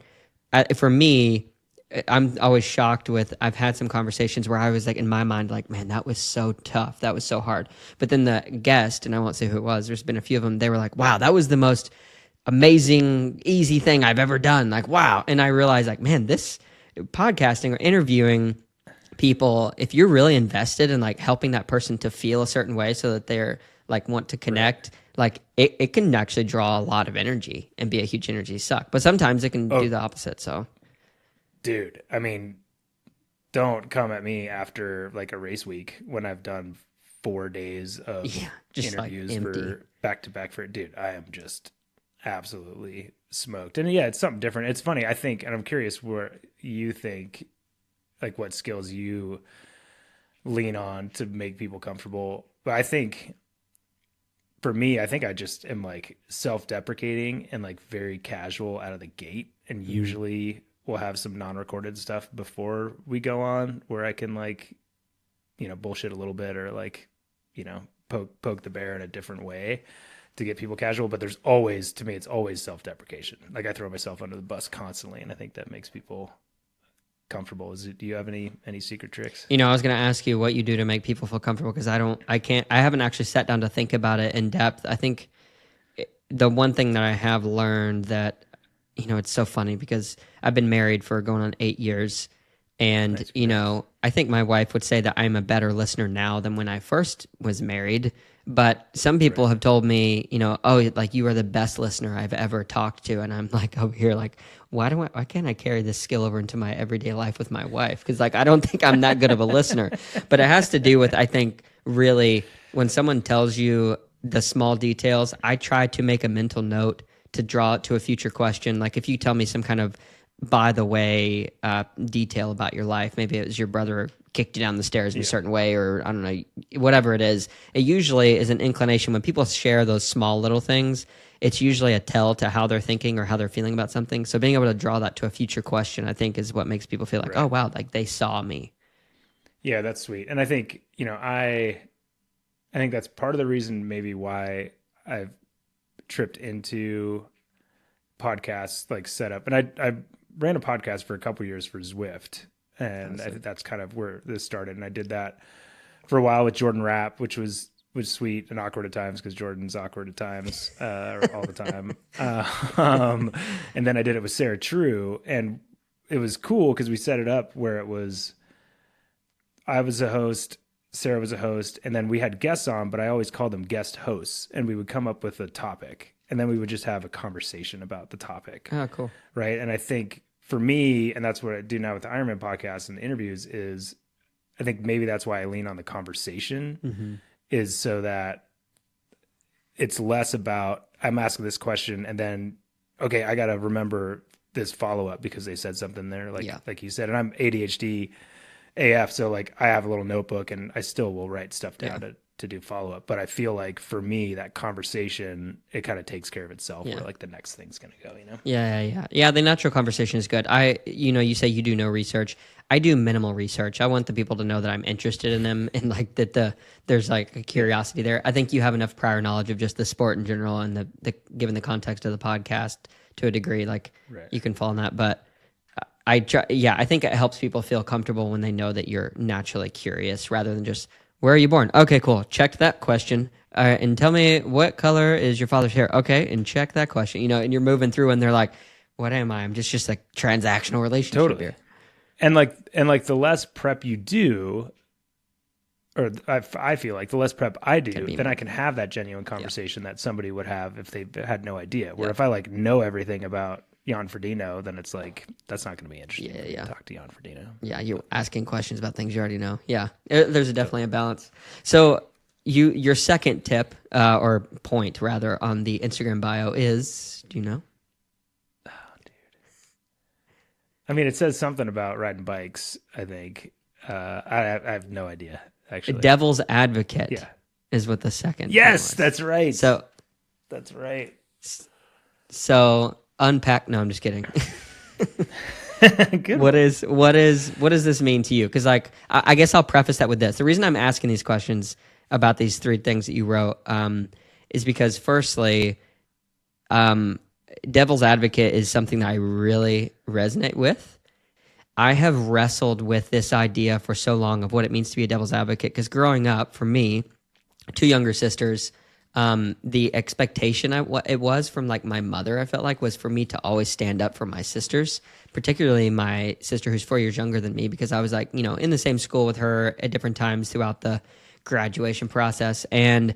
For me, I'm always shocked I've had some conversations where I was like in my mind like, man, that was so tough, that was so hard, but then the guest, and I won't say who it was, there's been a few of them, they were like, wow, that was the most amazing, easy thing I've ever done. Like, wow. And I realized like, man, this podcasting or interviewing people, if you're really invested in like helping that person to feel a certain way so that they're like want to connect, like it can actually draw a lot of energy and be a huge energy suck. But sometimes it can do the opposite. So dude, I mean, don't come at me after like a race week when I've done 4 days of interviews like for back to back dude, I am just absolutely smoked. And it's something different. It's funny, I think, and I'm curious where you think, like what skills you lean on to make people comfortable. But I think for me, I think I just am like self-deprecating and like very casual out of the gate, and usually we'll have some non-recorded stuff before we go on where I can like bullshit a little bit or like poke the bear in a different way to get people casual. But there's always, to me, it's always self-deprecation. Like I throw myself under the bus constantly, and I think that makes people comfortable. Do you have any secret tricks? I was going to ask you what you do to make people feel comfortable, because I haven't actually sat down to think about it in depth. I think the one thing that I have learned that, it's so funny because I've been married for going on 8 years, and, I think my wife would say that I'm a better listener now than when I first was married. But some people have told me, oh, like you are the best listener I've ever talked to. And I'm like over here, like, why can't I carry this skill over into my everyday life with my wife? Because like, I don't think I'm that good of a listener. But it has to do with, I think, really when someone tells you the small details, I try to make a mental note to draw it to a future question. Like if you tell me some kind of, by the way, detail about your life, maybe it was your brother kicked you down the stairs in a certain way, or I don't know, whatever it is, it usually is an inclination when people share those small little things. It's usually a tell to how they're thinking or how they're feeling about something. So being able to draw that to a future question, I think, is what makes people feel like, oh, wow, like they saw me. Yeah, that's sweet. And I think, I think that's part of the reason maybe why I've tripped into podcasts like setup. And I ran a podcast for a couple years for Zwift. And I think that's kind of where this started. And I did that for a while with Jordan Rapp, which was sweet and awkward at times because Jordan's awkward at times all the time. And then I did it with Sarah True, and it was cool because we set it up where it was I was a host, Sarah was a host, and then we had guests on, but I always called them guest hosts, and we would come up with a topic, and then we would just have a conversation about the topic. Oh, cool. Right. And I think for me, and that's what I do now with the Ironman podcast and the interviews, is I think maybe that's why I lean on the conversation, is so that it's less about I'm asking this question and then, okay, I got to remember this follow-up because they said something there, like you said, and I'm ADHD AF. So like I have a little notebook and I still will write stuff down to do follow-up. But I feel like for me, that conversation, it kind of takes care of itself where like the next thing's going to go, Yeah. The natural conversation is good. You say you do no research. I do minimal research. I want the people to know that I'm interested in them and like that there's like a curiosity there. I think you have enough prior knowledge of just the sport in general and the given the context of the podcast to a degree, like you can fall in that. But I think it helps people feel comfortable when they know that you're naturally curious rather than just Where are you born? Okay, cool. Checked that question. All right, and tell me, what color is your father's hair? Okay, and check that question. And you're moving through, and they're like, "What am I? I'm just a transactional relationship Totally. here." And like the less prep you do, or I feel like the less prep I do, then I can have that genuine conversation that somebody would have if they had no idea. Where if I like know everything about Jan Frodeno, then it's like, that's not going to be interesting to talk to Jan Frodeno. Yeah, you're asking questions about things you already know. Yeah, there's definitely a balance. So your second tip, or point rather, on the Instagram bio is, do you know? Oh, dude. I mean, it says something about riding bikes, I think. I have no idea, actually. Devil's advocate is what the second Yes, that's right. So that's right. So unpack. No, I'm just kidding. Good. What does this mean to you? Because I guess I'll preface that with this. The reason I'm asking these questions about these three things that you wrote is because, firstly, devil's advocate is something that I really resonate with. I have wrestled with this idea for so long of what it means to be a devil's advocate, because growing up, for me, two younger sisters, the expectation it was from like my mother, I felt like, was for me to always stand up for my sisters, particularly my sister who's 4 years younger than me, because I was like, in the same school with her at different times throughout the graduation process. And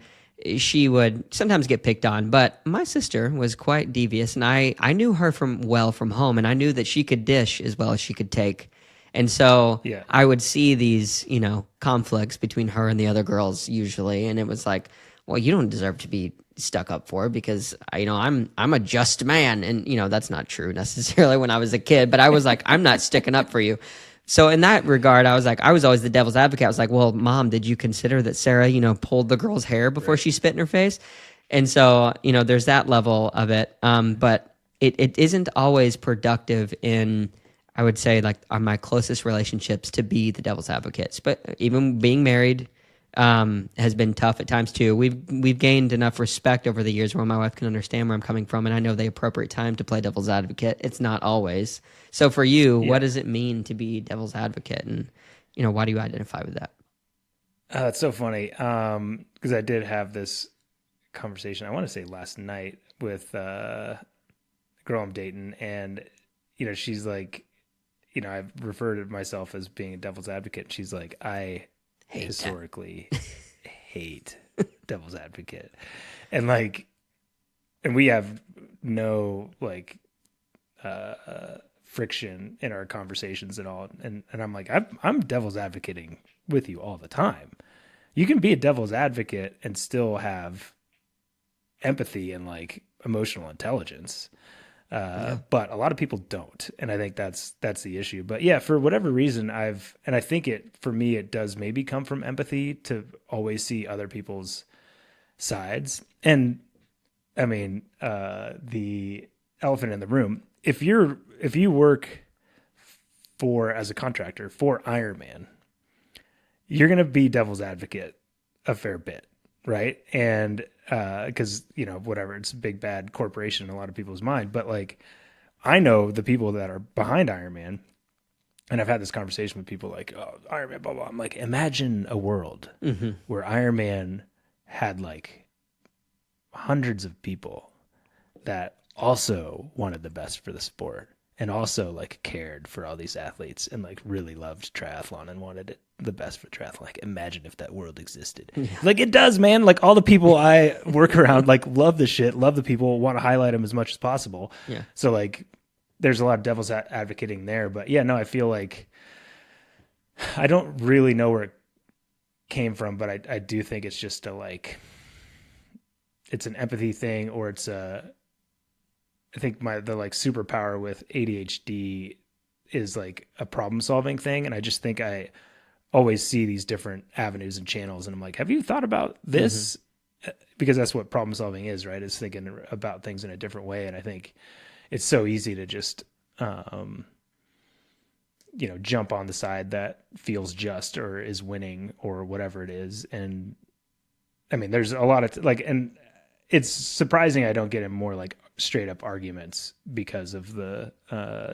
she would sometimes get picked on, but my sister was quite devious, and I knew her from home, and I knew that she could dish as well as she could take. And so I would see these, conflicts between her and the other girls usually, and it was like, well, you don't deserve to be stuck up for, because I'm a just man, and that's not true necessarily when I was a kid, but I was like, I'm not sticking up for you. So in that regard, I was always the devil's advocate. I was like, well, Mom, did you consider that Sarah, pulled the girl's hair before she spit in her face? And so, there's that level of it. But it isn't always productive in, I would say, like, on my closest relationships to be the devil's advocates. But even being married has been tough at times too. We've gained enough respect over the years where my wife can understand where I'm coming from, and I know the appropriate time to play devil's advocate. It's not always. So for you, what does it mean to be devil's advocate, and why do you identify with that? That's so funny, because I did have this conversation, I want to say last night, with a girl I'm dating, and she's like, I've referred to myself as being a devil's advocate. She's like, I historically hate devil's advocate, and we have no friction in our conversations at all, and I'm like, I'm devil's advocating with you all the time. You can be a devil's advocate and still have empathy and emotional intelligence, but a lot of people don't, and I think that's the issue. But yeah, for whatever reason, I think for me it does maybe come from empathy, to always see other people's sides. And I mean, the elephant in the room, if you work as a contractor for Ironman, you're going to be devil's advocate a fair bit, right? And because whatever, it's a big bad corporation in a lot of people's mind, but I know the people that are behind Ironman, and I've had this conversation with people like, oh, Ironman, blah blah. I'm like, imagine a world where Ironman had hundreds of people that also wanted the best for the sport, and also cared for all these athletes, and really loved triathlon and wanted it the best for triathlon. Imagine if that world existed. It does, man. All the people I work around love the shit, love the people, want to highlight them as much as possible. Yeah. So there's a lot of devil's advocating there, but yeah, no, I feel like I don't really know where it came from, but I do think it's just it's an empathy thing, or it's I think the superpower with ADHD is a problem solving thing. And I just think I always see these different avenues and channels, and I'm like, have you thought about this? Because that's what problem solving is, right? It's thinking about things in a different way. And I think it's so easy to just, jump on the side that feels just or is winning or whatever it is. And I mean, there's a lot of and it's surprising I don't get in more straight up arguments because of the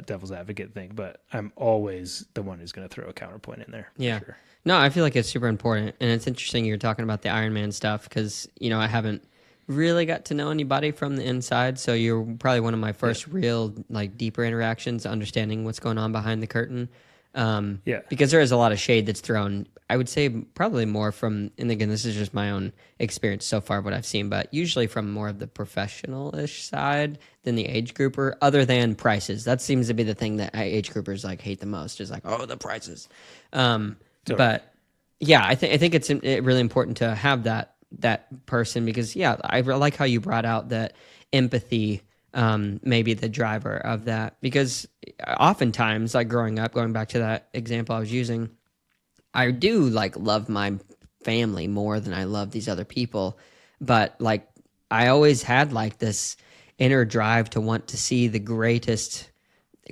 devil's advocate thing, but I'm always the one who's going to throw a counterpoint in there. Yeah. Sure. No, I feel like it's super important. And it's interesting you're talking about the Ironman stuff because, I haven't really got to know anybody from the inside. So you're probably one of my first real, like, deeper interactions, understanding what's going on behind the curtain. Because there is a lot of shade that's thrown. I would say probably more from, and again, this is just my own experience so far, what I've seen, but usually from more of the professional-ish side than the age grouper, other than prices. That seems to be the thing that age groupers like hate the most, is like, oh, the prices. Totally. But yeah, I think it's really important to have that person because, yeah, I like how you brought out that empathy maybe the driver of that, because oftentimes, like growing up, going back to that example I was using, I do like love my family more than I love these other people, but like I always had like this inner drive to want to see the greatest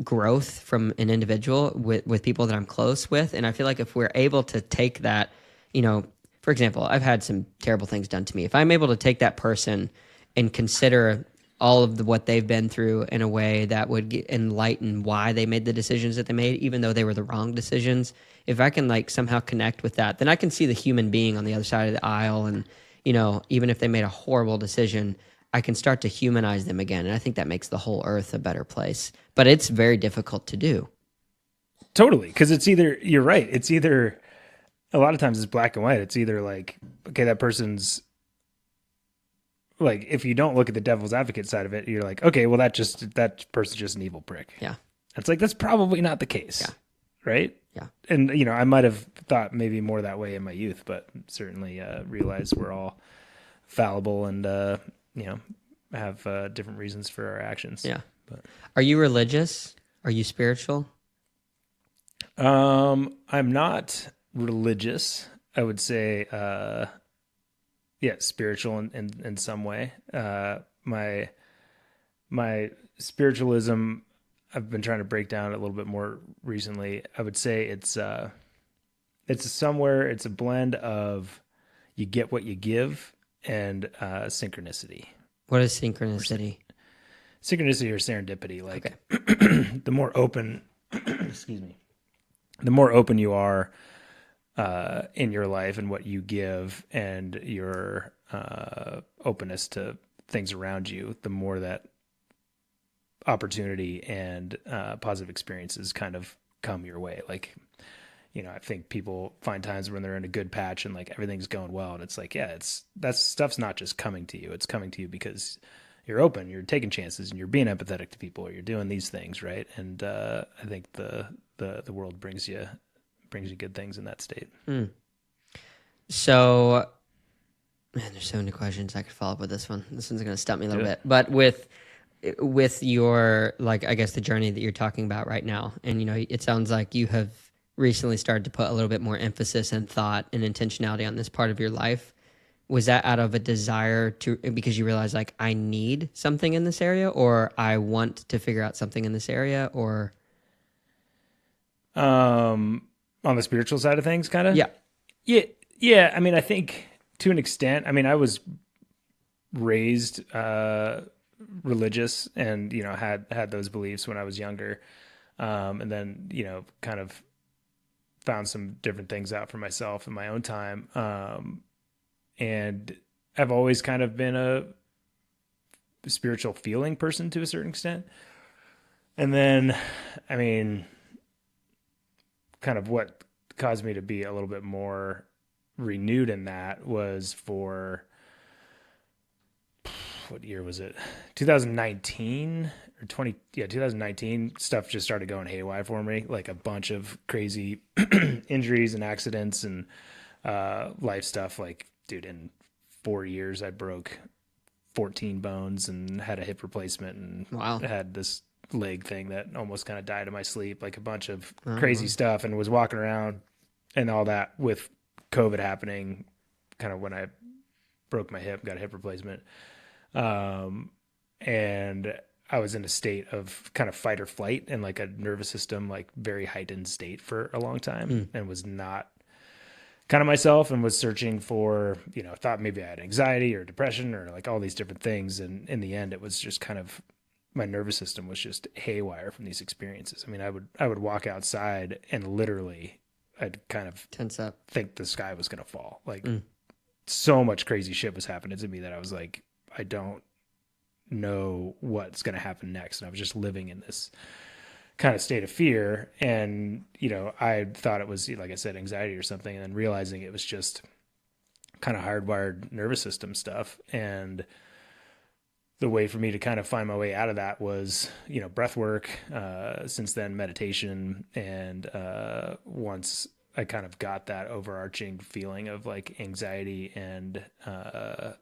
growth from an individual with people that I'm close with. And I feel like if we're able to take that, for example, I've had some terrible things done to me. If I'm able to take that person and consider all of what they've been through in a way that would enlighten why they made the decisions that they made, even though they were the wrong decisions, if I can like somehow connect with that, then I can see the human being on the other side of the aisle. And, even if they made a horrible decision, I can start to humanize them again. And I think that makes the whole earth a better place. But it's very difficult to do. Totally. Because you're right. It's either, a lot of times it's black and white. It's either like, okay, that person's, like, if you don't look at the devil's advocate side of it, you're like, okay, well, that person's just an evil prick. Yeah. It's like, that's probably not the case. Yeah. Right? Yeah. And, I might have thought maybe more that way in my youth, but certainly realized we're all fallible and, have different reasons for our actions. Yeah. But are you religious? Are you spiritual? I'm not religious. I would say, spiritual in some way. My spiritualism, I've been trying to break down a little bit more recently. I would say it's a blend of you get what you give and synchronicity. What is synchronicity? Synchronicity or serendipity. Like the more open, excuse me, the more open you are in your life and what you give and your openness to things around you, the more that opportunity and positive experiences kind of come your way. Like, I think people find times when they're in a good patch and like everything's going well, and it's like, that stuff's not just coming to you. It's coming to you because you're open, you're taking chances, and you're being empathetic to people, or you're doing these things, right? And I think the world brings you good things in that state. So, man, there's so many questions I could follow up with this one. This one's going to stump me a little bit. But with your, like, I guess the journey that you're talking about right now, and, it sounds like you have recently started to put a little bit more emphasis and thought and intentionality on this part of your life. Was that out of a desire because you realize, like, I need something in this area, or I want to figure out something in this area, or? On the spiritual side of things, kind of? Yeah. I mean, I think to an extent, I was raised religious and, had those beliefs when I was younger. And then, kind of found some different things out for myself in my own time. And I've always kind of been a spiritual feeling person to a certain extent. And then, kind of what caused me to be a little bit more renewed in that was for, what year was it? 2019 or 2019 stuff just started going haywire for me. Like a bunch of crazy injuries and accidents and life stuff. Like, dude, in 4 years, I broke 14 bones and had a hip replacement and had this leg thing that almost kind of died in my sleep, like a bunch of crazy stuff, and was walking around and all that with COVID happening kind of when I broke my hip, got a hip replacement. And I was in a state of kind of fight or flight and like a nervous system, like very heightened state for a long time and was not kind of myself and was searching for, thought maybe I had anxiety or depression or like all these different things. And in the end, it was just kind of my nervous system was just haywire from these experiences. I mean, I would walk outside and literally I'd kind of tense up, think the sky was going to fall. Like so much crazy shit was happening to me that I was like, I don't know what's going to happen next. And I was just living in this kind of state of fear. And, I thought it was, like I said, anxiety or something, and then realizing it was just kind of hardwired nervous system stuff. And the way for me to kind of find my way out of that was, breath work, since then meditation. And once I kind of got that overarching feeling of like anxiety and, that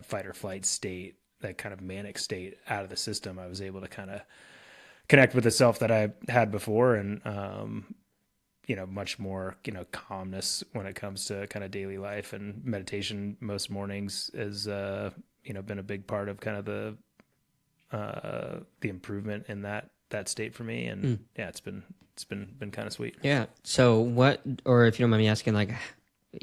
fight or flight state, that kind of manic state out of the system, I was able to kind of connect with the self that I had before. And, much more, calmness when it comes to kind of daily life. And meditation most mornings is, been a big part of kind of the improvement in that state for me. And it's been kind of sweet. Yeah. So what, or if you don't mind me asking, like,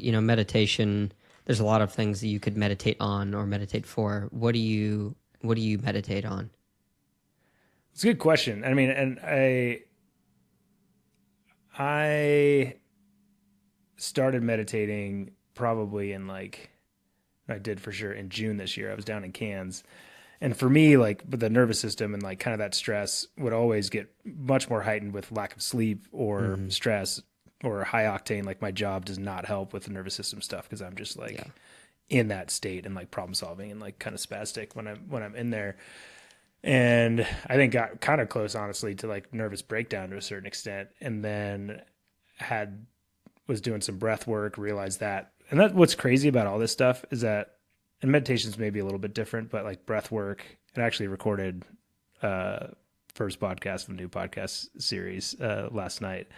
meditation, there's a lot of things that you could meditate on or meditate for. What do you meditate on? It's a good question. I mean, and I started meditating probably in I did for sure in June this year. I was down in Cairns. And for me, like the nervous system and like kind of that stress would always get much more heightened with lack of sleep or stress or high octane. Like my job does not help with the nervous system stuff because I'm just like in that state and like problem solving and like kind of spastic when I'm in there. And I think got kind of close, honestly, to like nervous breakdown to a certain extent. And then was doing some breath work, realized that. And that's what's crazy about all this stuff is that, and meditation's maybe a little bit different, but like breath work, and actually recorded first podcast of a new podcast series last night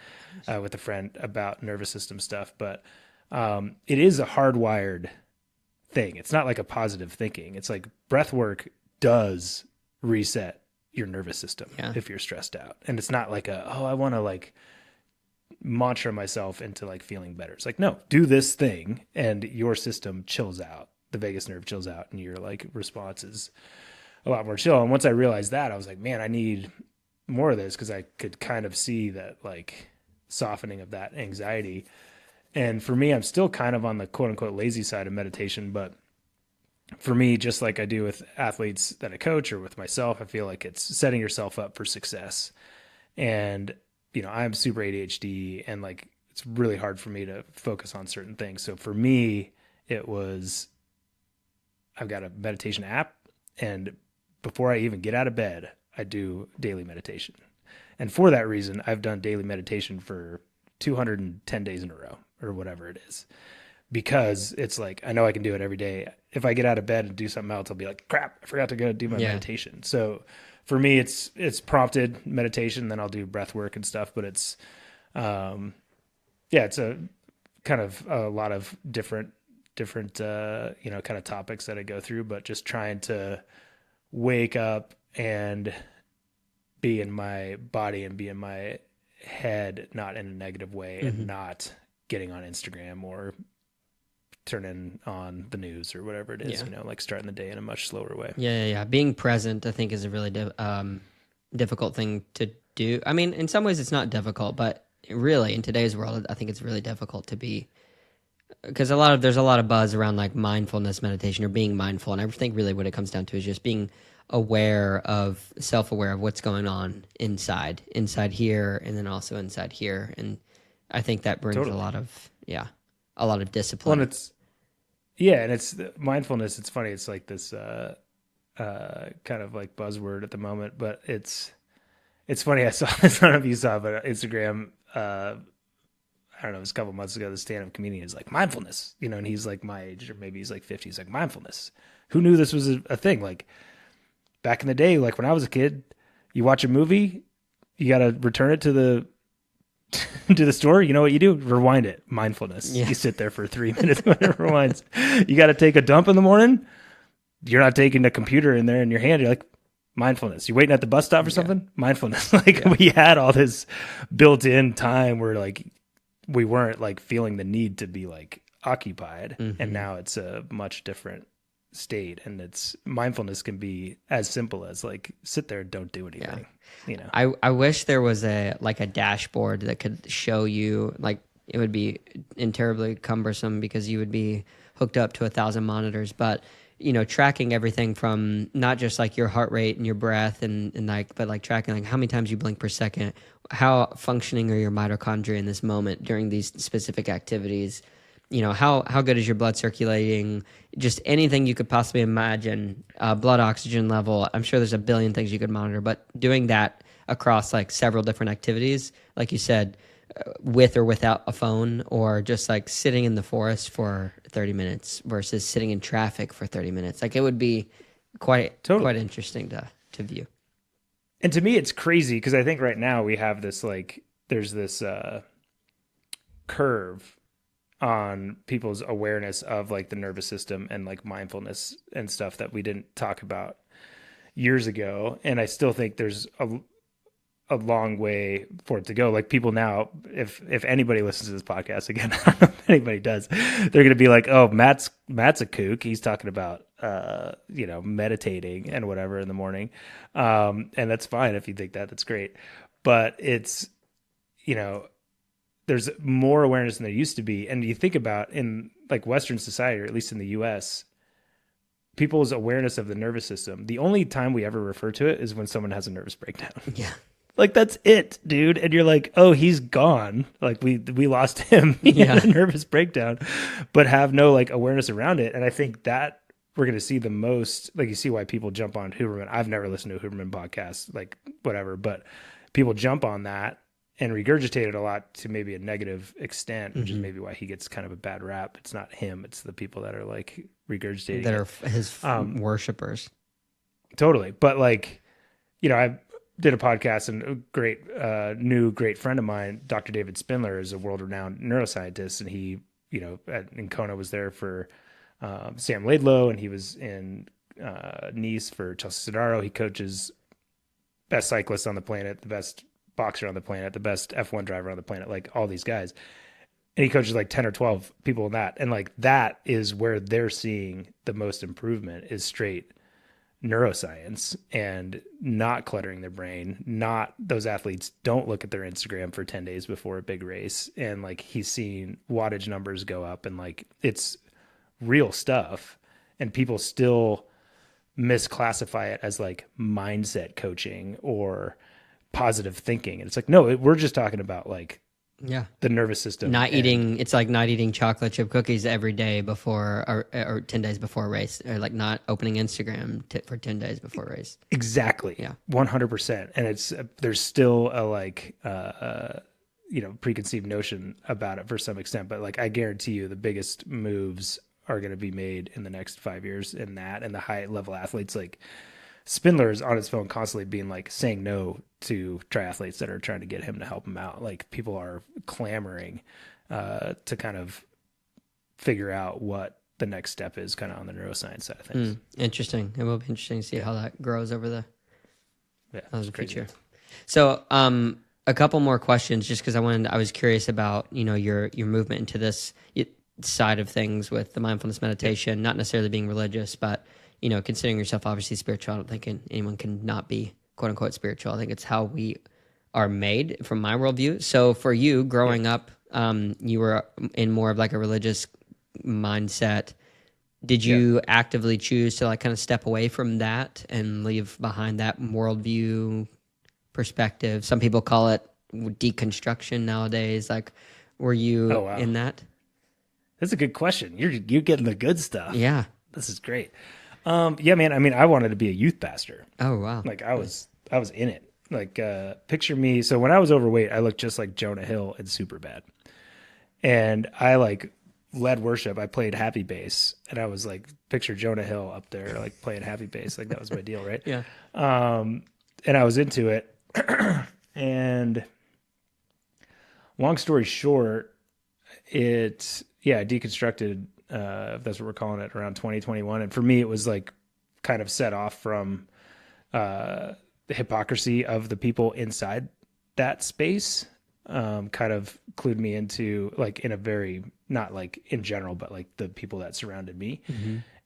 with a friend about nervous system stuff. But it is a hardwired thing. It's not like a positive thinking. It's like breath work does reset your nervous system if you're stressed out. And it's not like I want to like mantra myself into like feeling better. It's like, no, do this thing and your system chills out. The vagus nerve chills out and your like response is a lot more chill. And once I realized that, I was like, man, I need more of this because I could kind of see that like softening of that anxiety. And for me, I'm still kind of on the quote unquote lazy side of meditation, but for me, just like I do with athletes that I coach or with myself, I feel like it's setting yourself up for success. And, I'm super ADHD and like, it's really hard for me to focus on certain things. So for me, it was, I've got a meditation app, and before I even get out of bed, I do daily meditation. And for that reason, I've done daily meditation for 210 days in a row or whatever it is. Because it's like, I know I can do it every day. If I get out of bed and do something else, I'll be like, crap, I forgot to go do my meditation. So for me, it's prompted meditation, then I'll do breath work and stuff. But it's, it's a kind of a lot of different, kind of topics that I go through, but just trying to wake up and be in my body and be in my head, not in a negative way, and not getting on Instagram or turning on the news or whatever it is, like starting the day in a much slower way. Yeah. Being present, I think, is a really difficult thing to do. I mean, in some ways it's not difficult, but really in today's world, I think it's really difficult to be, because there's a lot of buzz around like mindfulness meditation or being mindful. And I think really what it comes down to is just being self-aware of what's going on inside here, and then also inside here. And I think that brings a lot of discipline. Well, and it's mindfulness. It's funny. It's like this kind of like buzzword at the moment, but it's funny. I saw this. I don't know if you saw, but Instagram, I don't know, it was a couple months ago, the stand-up comedian is like, mindfulness, and he's like my age, or maybe he's like 50. He's like, mindfulness. Who knew this was a thing? Like back in the day, like when I was a kid, you watch a movie, you got to return it to the store. You know what you do? Rewind it. Mindfulness. You sit there for 3 minutes when it rewinds. You got to take a dump in the morning. You're not taking the computer in there in your hand. You're like, mindfulness. You're waiting at the bus stop or something. Mindfulness. Like we had all this built-in time where like we weren't like feeling the need to be like occupied. Mm-hmm. And now it's a much different state, and it's mindfulness can be as simple as like sit there and don't do anything. You know, I wish there was a dashboard that could show you, like, it would be terribly cumbersome because you would be hooked up to 1,000 monitors, but tracking everything from not just like your heart rate and your breath and like, but like tracking like how many times you blink per second, how functioning are your mitochondria in this moment during these specific activities, how good is your blood circulating, just anything you could possibly imagine, blood oxygen level. I'm sure there's a billion things you could monitor, but doing that across like several different activities, like you said, with or without a phone, or just like sitting in the forest for 30 minutes versus sitting in traffic for 30 minutes. Like, it would be quite interesting to view. And to me, it's crazy because I think right now we have this, like, there's this curve on people's awareness of like the nervous system and like mindfulness and stuff that we didn't talk about years ago. And I still think there's a long way for it to go. Like, people now, if anybody listens to this podcast, again, if anybody does, they're going to be like, oh, Matt's a kook. He's talking about, meditating and whatever in the morning. And that's fine. If you think that, that's great. But it's, there's more awareness than there used to be. And you think about in like Western society, or at least in the US, people's awareness of the nervous system, the only time we ever refer to it is when someone has a nervous breakdown. Yeah. Like, that's it, dude. And you're like, oh, he's gone. Like, we lost him. He had a nervous breakdown, but have no like awareness around it. And I think that we're going to see the most, like, you see why people jump on Huberman. I've never listened to a Huberman podcast, like whatever, but people jump on that and regurgitate it a lot to maybe a negative extent, which is maybe why he gets kind of a bad rap. It's not him. It's the people that are like regurgitating that are his worshipers. Totally. But like, I did a podcast, and a great, great friend of mine, Dr. David Spindler, is a world-renowned neuroscientist. And he, in Kona was there for Sam Laidlow, and he was in Nice for Chelsea Sodaro. He coaches best cyclists on the planet, the best boxer on the planet, the best F1 driver on the planet, like all these guys. And he coaches like 10 or 12 people in that. And like, that is where they're seeing the most improvement, is straight neuroscience and not cluttering their brain. Not, those athletes don't look at their Instagram for 10 days before a big race. And like, he's seeing wattage numbers go up, and like, it's real stuff. And people still misclassify it as like mindset coaching or positive thinking. And it's like, no, we're just talking about like, the nervous system. It's like not eating chocolate chip cookies every day before, or 10 days before a race, or like not opening Instagram for 10 days before a race. Exactly. Yeah. 100%. And it's, there's still a like, preconceived notion about it for some extent, but like, I guarantee you the biggest moves are going to be made in the next 5 years in that, and the high level athletes. Like, Spindler is on his phone constantly being like saying no to triathletes that are trying to get him to help him out. Like, people are clamoring to kind of figure out what the next step is kind of on the neuroscience side of things. Interesting. It will be interesting to see how that grows over the future. So a couple more questions, just because I was curious about, your movement into this side of things with the mindfulness meditation, not necessarily being religious, but considering yourself obviously spiritual. I don't think anyone can not be quote unquote spiritual. I think it's how we are made from my worldview. So for you growing up, you were in more of like a religious mindset. Did you actively choose to like kind of step away from that and leave behind that worldview perspective? Some people call it deconstruction nowadays. Like, were you in that? That's a good question. You're getting the good stuff. Yeah. This is great. Yeah, man. I mean, I wanted to be a youth pastor. Oh, wow. Like, I was in it. Like, picture me. So when I was overweight, I looked just like Jonah Hill in Superbad. And I like led worship. I played happy bass, and I was like, picture Jonah Hill up there, like playing happy bass. Like, that was my deal. Right. Yeah. And I was into it. And long story short, deconstructed, if that's what we're calling it, around 2021. And for me, it was like kind of set off from the hypocrisy of the people inside that space. kind of clued me into, like, in a very, not like in general, but like the people that surrounded me,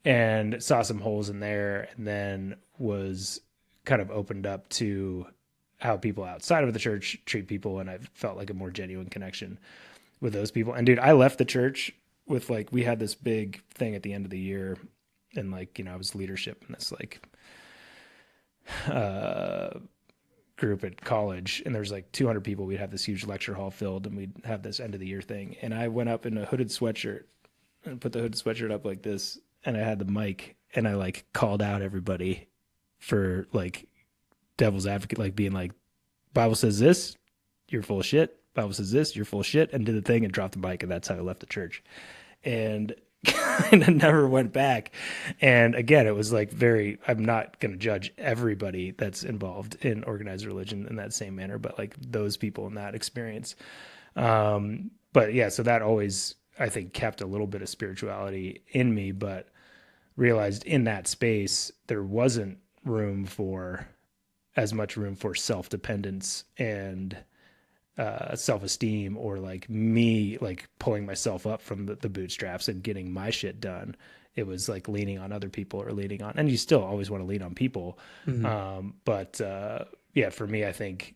and saw some holes in there, and then was kind of opened up to how people outside of the church treat people. And I felt like a more genuine connection with those people. And dude, I left the church with, like, we had this big thing at the end of the year, and, like, I was leadership in this, like, group at college, and there's like 200 people. We'd have this huge lecture hall filled, and we'd have this end of the year thing. And I went up in a hooded sweatshirt and put the hooded sweatshirt up like this, and I had the mic, and I, like, called out everybody for, like, devil's advocate, like being like, Bible says this, you're full of shit. Bible says this, you're full of shit, and did the thing and dropped the mic, and that's how I left the church. And and I never went back. And again, it was like I'm not going to judge everybody that's involved in organized religion in that same manner, but like those people in that experience. But yeah, so that always, I think, kept a little bit of spirituality in me, but realized in that space, there wasn't as much room for self-dependence and self-esteem, or like me, like, pulling myself up from the bootstraps and getting my shit done. It was like leaning on other people, or leaning on, and you still always want to lean on people. But yeah, for me, I think,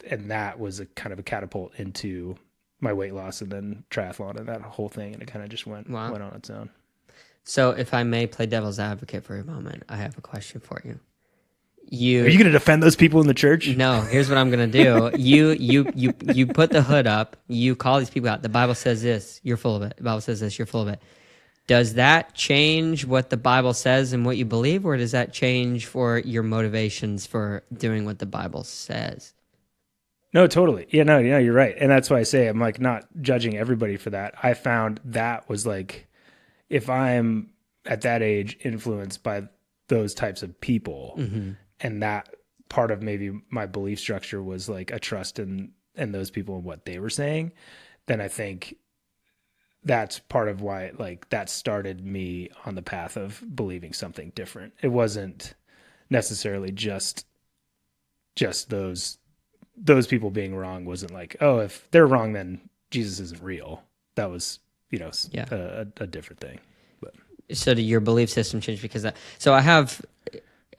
and that was a kind of a catapult into my weight loss, and then triathlon and that whole thing. And it kind of just went on its own. So if I may play devil's advocate for a moment, I have a question for you. Are you going to defend those people in the church? No, here's what I'm going to do. You put the hood up. You call these people out. The Bible says this, you're full of it. The Bible says this, you're full of it. Does that change what the Bible says and what you believe, or does that change for your motivations for doing what the Bible says? No, totally. Yeah, no, you're right. And that's why I say I'm, like, not judging everybody for that. I found that was like, if I'm at that age influenced by those types of people, and that part of maybe my belief structure was like a trust in those people and what they were saying, then I think that's part of why, like, that started me on the path of believing something different. It wasn't necessarily just those people being wrong. Wasn't like, oh, if they're wrong, then Jesus isn't real. That was, a different thing. But so your belief system changed because that. So I have.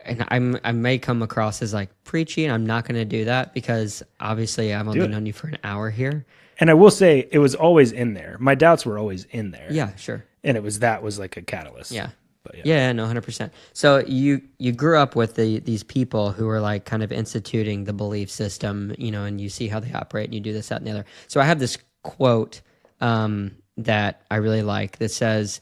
And I may come across as like preachy, and I'm not going to do that, because obviously I've only known you for an hour here. And I will say, it was always in there. My doubts were always in there. Yeah, sure. And that was like a catalyst. Yeah. But yeah, no, 100%. So you grew up with these people who are like kind of instituting the belief system, and you see how they operate, and you do this, that, and the other. So I have this quote that I really like that says,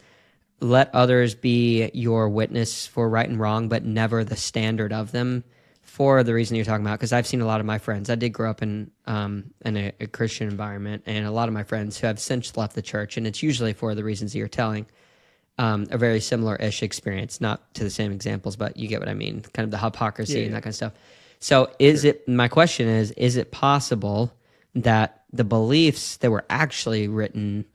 "Let others be your witness for right and wrong, but never the standard of them," for the reason you're talking about. Because I've seen a lot of my friends. I did grow up in a Christian environment, and a lot of my friends who have since left the church, and it's usually for the reasons that you're telling, a very similar-ish experience, not to the same examples, but you get what I mean, kind of the hypocrisy and that kind of stuff. So my question is it possible that the beliefs that were actually written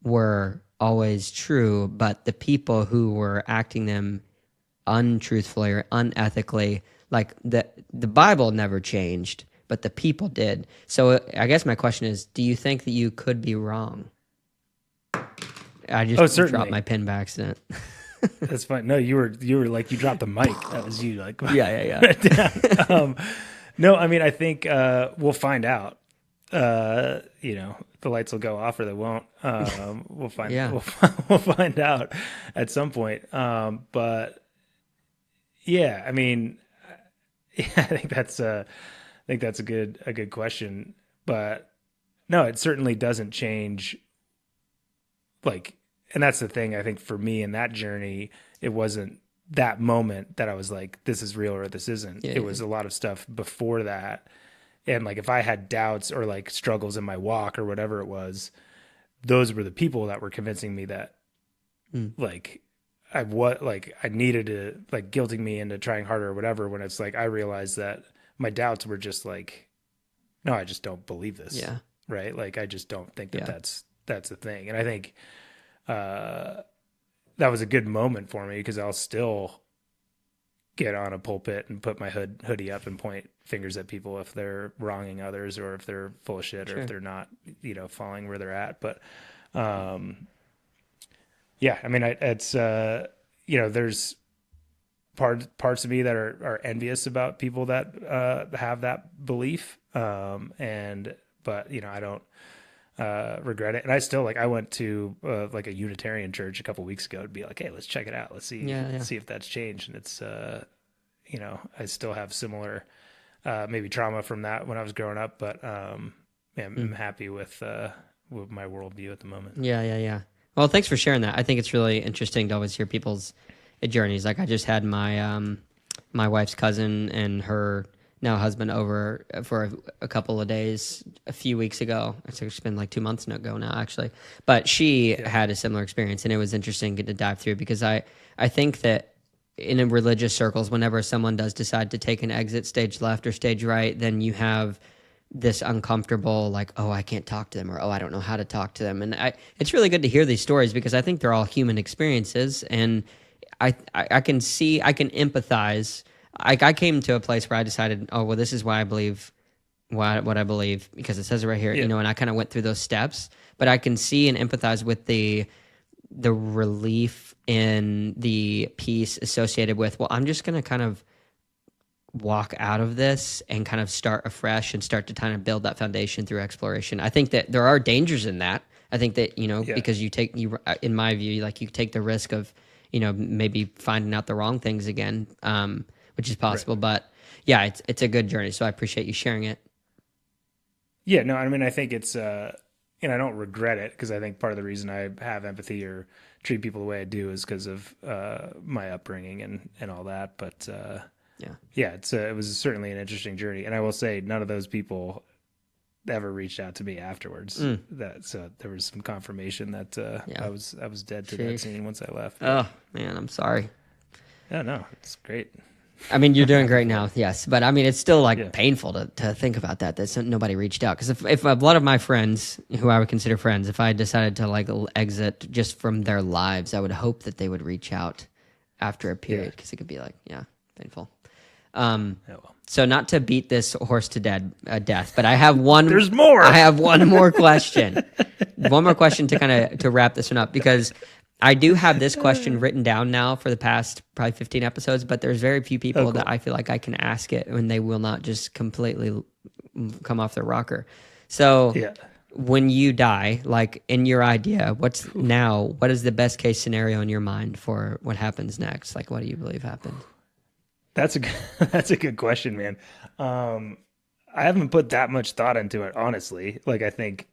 were always true, but the people who were acting them untruthfully or unethically, like the Bible never changed, but the people did? So I guess my question is, do you think that you could be wrong? I just dropped my pen by accident. That's fine. No, you were like, you dropped the mic. That was you, like, yeah. No, I mean, I think we'll find out. The lights will go off or they won't. We'll find. Yeah. We'll find out at some point. But yeah, I mean, I think that's a good question. But no, it certainly doesn't change. Like, and that's the thing. I think for me in that journey, it wasn't that moment that I was like, this is real or this isn't. It was a lot of stuff before that. And like, if I had doubts or like struggles in my walk or whatever it was, those were the people that were convincing me that like I needed to, like, guilting me into trying harder or whatever, when it's like, I realized that my doubts were just like, no, I just don't believe this. Yeah. Right. Like, I just don't think that that's the thing. And I think that was a good moment for me, because I'll still get on a pulpit and put my hoodie up and point fingers at people if they're wronging others or if they're full of shit or if they're not, following where they're at. But, yeah, I mean, it's, there's parts of me that are envious about people that, have that belief. But I don't, regret it. And I still I went to like a Unitarian church a couple weeks ago to be like, hey, let's check it out. Let's see, see if that's changed. And it's, I still have similar, maybe trauma from that when I was growing up, but, I'm happy with my worldview at the moment. Yeah. Well, thanks for sharing that. I think it's really interesting to always hear people's journeys. Like I just had my, my wife's cousin and her now husband over for a couple of days a few weeks ago. It's been like 2 months ago now, actually. But she had a similar experience, and it was interesting to dive through because I think that in religious circles, whenever someone does decide to take an exit stage left or stage right, then you have this uncomfortable, like, oh, I can't talk to them, or oh, I don't know how to talk to them. And it's really good to hear these stories because I think they're all human experiences, and I can empathize. I came to a place where I decided, oh, well, this is why I believe what I believe because it says it right here, and I kind of went through those steps. But I can see and empathize with the relief in the piece associated with, well, I'm just going to kind of walk out of this and kind of start afresh and start to kind of build that foundation through exploration. I think that there are dangers in that. I think that, because in my view, you take the risk of, maybe finding out the wrong things again, which is possible. Right. But yeah, it's a good journey. So I appreciate you sharing it. Yeah, no, I mean, I think it's, and I don't regret it because I think part of the reason I have empathy or treat people the way I do is because of my upbringing and all that. But it was certainly an interesting journey. And I will say none of those people ever reached out to me afterwards. So there was some confirmation that I was dead to that scene once I left. Oh man, I'm sorry. Yeah, no, it's great. I mean, you're doing great now, yes. But I mean, it's still painful to think about that nobody reached out. Because if a lot of my friends, who I would consider friends, if I decided to exit just from their lives, I would hope that they would reach out after a period because it could be painful. So not to beat this horse to death, but I have one. There's more. I have one more question. One more question to wrap this one up because I do have this question written down now for the past probably 15 episodes, but there's very few people that I feel like I can ask it and they will not just completely come off their rocker. So when you die, in your idea, what is the best case scenario in your mind for what happens next? What do you believe happened? That's a good question, man. I haven't put that much thought into it, honestly. I think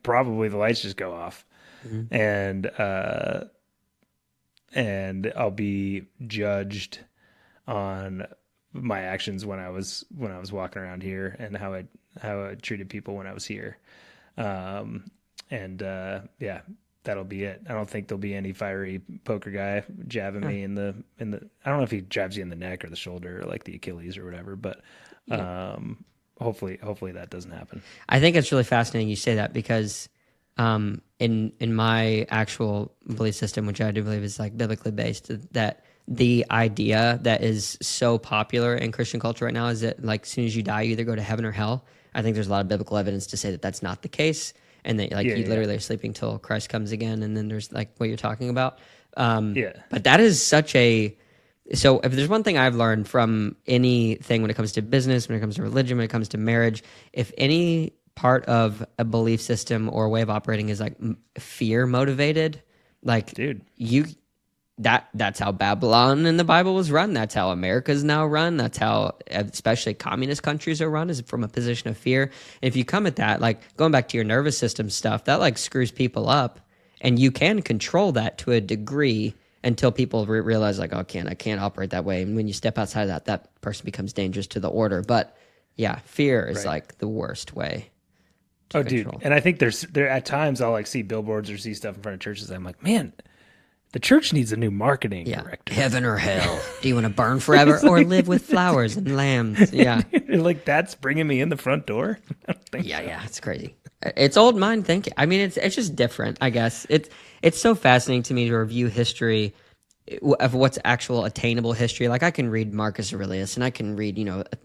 probably the lights just go off. Mm-hmm. And I'll be judged on my actions when I was walking around here and how I treated people when I was here. That'll be it. I don't think there'll be any fiery poker guy jabbing me in the. I don't know if he jabs you in the neck or the shoulder or the Achilles or whatever, but hopefully that doesn't happen. I think it's really fascinating you say that because in my actual belief system, which I do believe is biblically based, that the idea that is so popular in Christian culture right now is that as soon as you die, you either go to heaven or hell. I think there's a lot of biblical evidence to say that that's not the case. And that you literally are sleeping till Christ comes again. And then there's what you're talking about. But that is so if there's one thing I've learned from anything when it comes to business, when it comes to religion, when it comes to marriage, if any part of a belief system or a way of operating is fear motivated, that's how Babylon in the Bible was run. That's how America's now run. That's how especially communist countries are run, is from a position of fear. And if you come at that, going back to your nervous system stuff, that screws people up, and you can control that to a degree until people realize I can't operate that way. And when you step outside of that person becomes dangerous to the order. But yeah, fear is the worst way. Dude. And I think there at times I'll see billboards or see stuff in front of churches. I'm like, man, the church needs a new marketing director. Heaven or hell? Do you want to burn forever or live with flowers and lambs? Yeah. That's bringing me in the front door? I don't think so. Yeah, it's crazy. It's old mind thinking. I mean, it's just different, I guess. It's so fascinating to me to review history of what's actual attainable history. Like I can read Marcus Aurelius and I can read,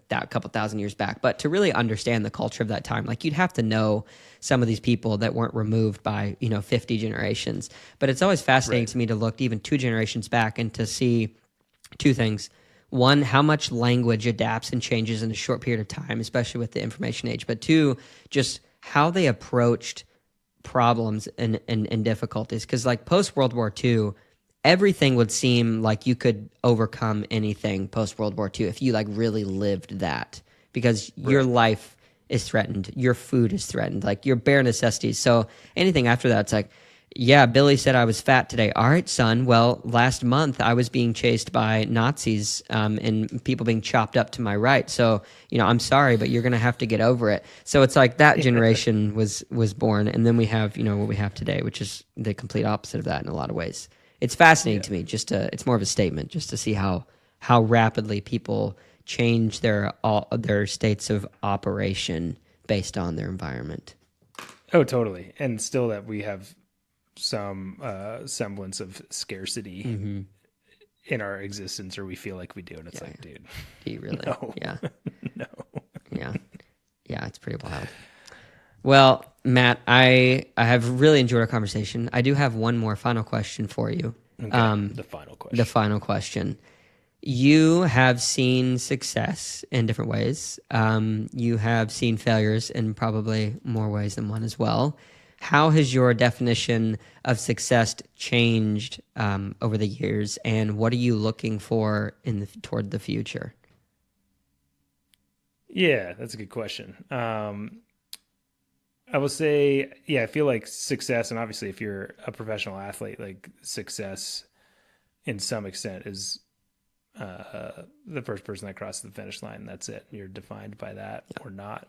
that couple thousand years back, but to really understand the culture of that time, like you'd have to know some of these people that weren't removed by, 50 generations. But it's always fascinating to me to look even 2 generations back and to see 2 things. One, how much language adapts and changes in a short period of time, especially with the information age. But 2, just how they approached problems and difficulties. Because like post World War II, everything would seem like you could overcome anything post World War II if you like really lived that, because your life is threatened, your food is threatened, like your bare necessities. So anything after that, it's like, yeah, Billy said I was fat today. All right, son. Well, last month I was being chased by Nazis and people being chopped up to my right. So, I'm sorry, but you're going to have to get over it. So it's like that generation was born. And then we have, what we have today, which is the complete opposite of that in a lot of ways. It's fascinating to me. It's more of a statement just to see how rapidly people change their states of operation based on their environment. Oh, totally. And still that we have some semblance of scarcity in our existence, or we feel like we do. And it's like, dude, do you really? No. Yeah. No. Yeah, it's pretty wild. Well, Matt, I have really enjoyed our conversation. I do have one more final question for you. Okay. The final question. The final question. You have seen success in different ways. You have seen failures in probably more ways than one as well. How has your definition of success changed over the years, and what are you looking for toward the future? Yeah, that's a good question. I will say, I feel like success, and obviously if you're a professional athlete, like success in some extent is the first person that crosses the finish line. That's it. You're defined by that or not.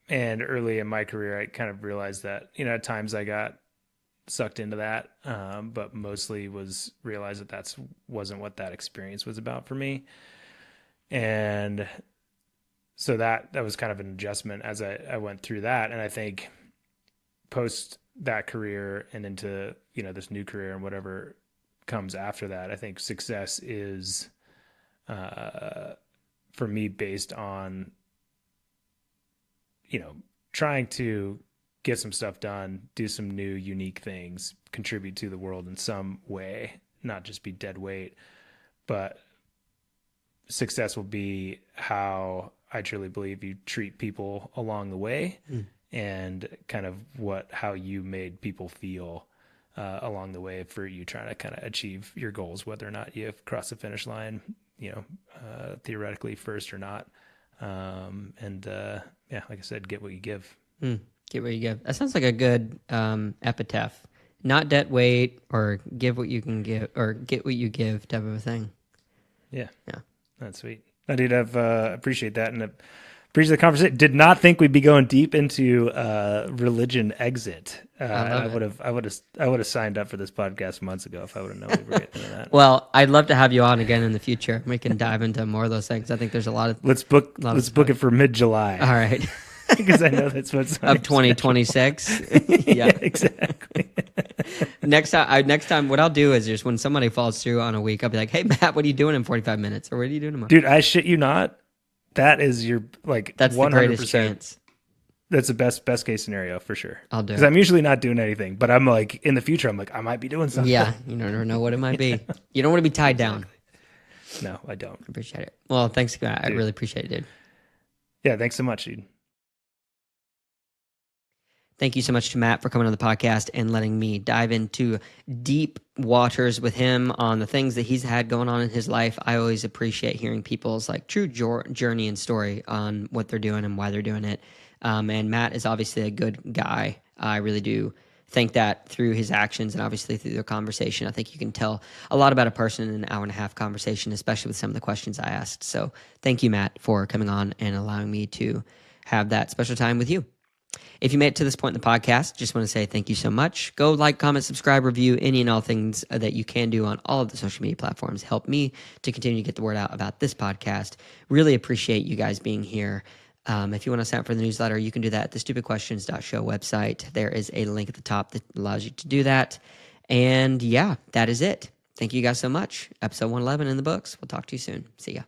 And early in my career, I kind of realized that, at times I got sucked into that, but mostly realized that wasn't what that experience was about for me. And so that was kind of an adjustment as I went through that. And I think post that career and into, this new career and whatever comes after that, I think success is, for me, based on, trying to get some stuff done, do some new, unique things, contribute to the world in some way, not just be dead weight, but success will be how I truly believe you treat people along the way and kind of how you made people feel along the way for you trying to kind of achieve your goals, whether or not you cross the finish line, theoretically first or not. Like I said, get what you give. Get what you give. That sounds like a good epitaph. Not debt weight, or give what you can give, or get what you give type of a thing. Yeah. That's sweet. I did appreciate that, and appreciate the conversation. Did not think we'd be going deep into religion exit. I would have signed up for this podcast months ago if I would have known we were getting into that. Well, I'd love to have you on again in the future. We can dive into more of those things. I think there's a lot of let's book it for mid-July. All right. Because I know that's what's of 2026. Yeah, exactly. Next time, what I'll do is just when somebody falls through on a week, I'll be like, "Hey, Matt, what are you doing in 45 minutes? Or what are you doing tomorrow?" Dude, I shit you not. That is your that's 100%. The greatest chance. That's the best case scenario for sure. I'll do it. Because I'm usually not doing anything, but I'm like in the future, I'm like I might be doing something. Yeah, you never know what it might be. You don't want to be tied down. No, I don't. I appreciate it. Well, thanks, Matt. I really appreciate it, dude. Yeah, thanks so much, dude. Thank you so much to Matt for coming on the podcast and letting me dive into deep waters with him on the things that he's had going on in his life. I always appreciate hearing people's like true journey and story on what they're doing and why they're doing it. And Matt is obviously a good guy. I really do think that through his actions and obviously through their conversation. I think you can tell a lot about a person in an hour and a half conversation, especially with some of the questions I asked. So thank you, Matt, for coming on and allowing me to have that special time with you. If you made it to this point in the podcast, just want to say thank you so much. Go like, comment, subscribe, review, any and all things that you can do on all of the social media platforms. Help me to continue to get the word out about this podcast. Really appreciate you guys being here. If you want to sign up for the newsletter, you can do that at the stupidquestions.show website. There is a link at the top that allows you to do that. And yeah, that is it. Thank you guys so much. Episode 111 in the books. We'll talk to you soon. See ya.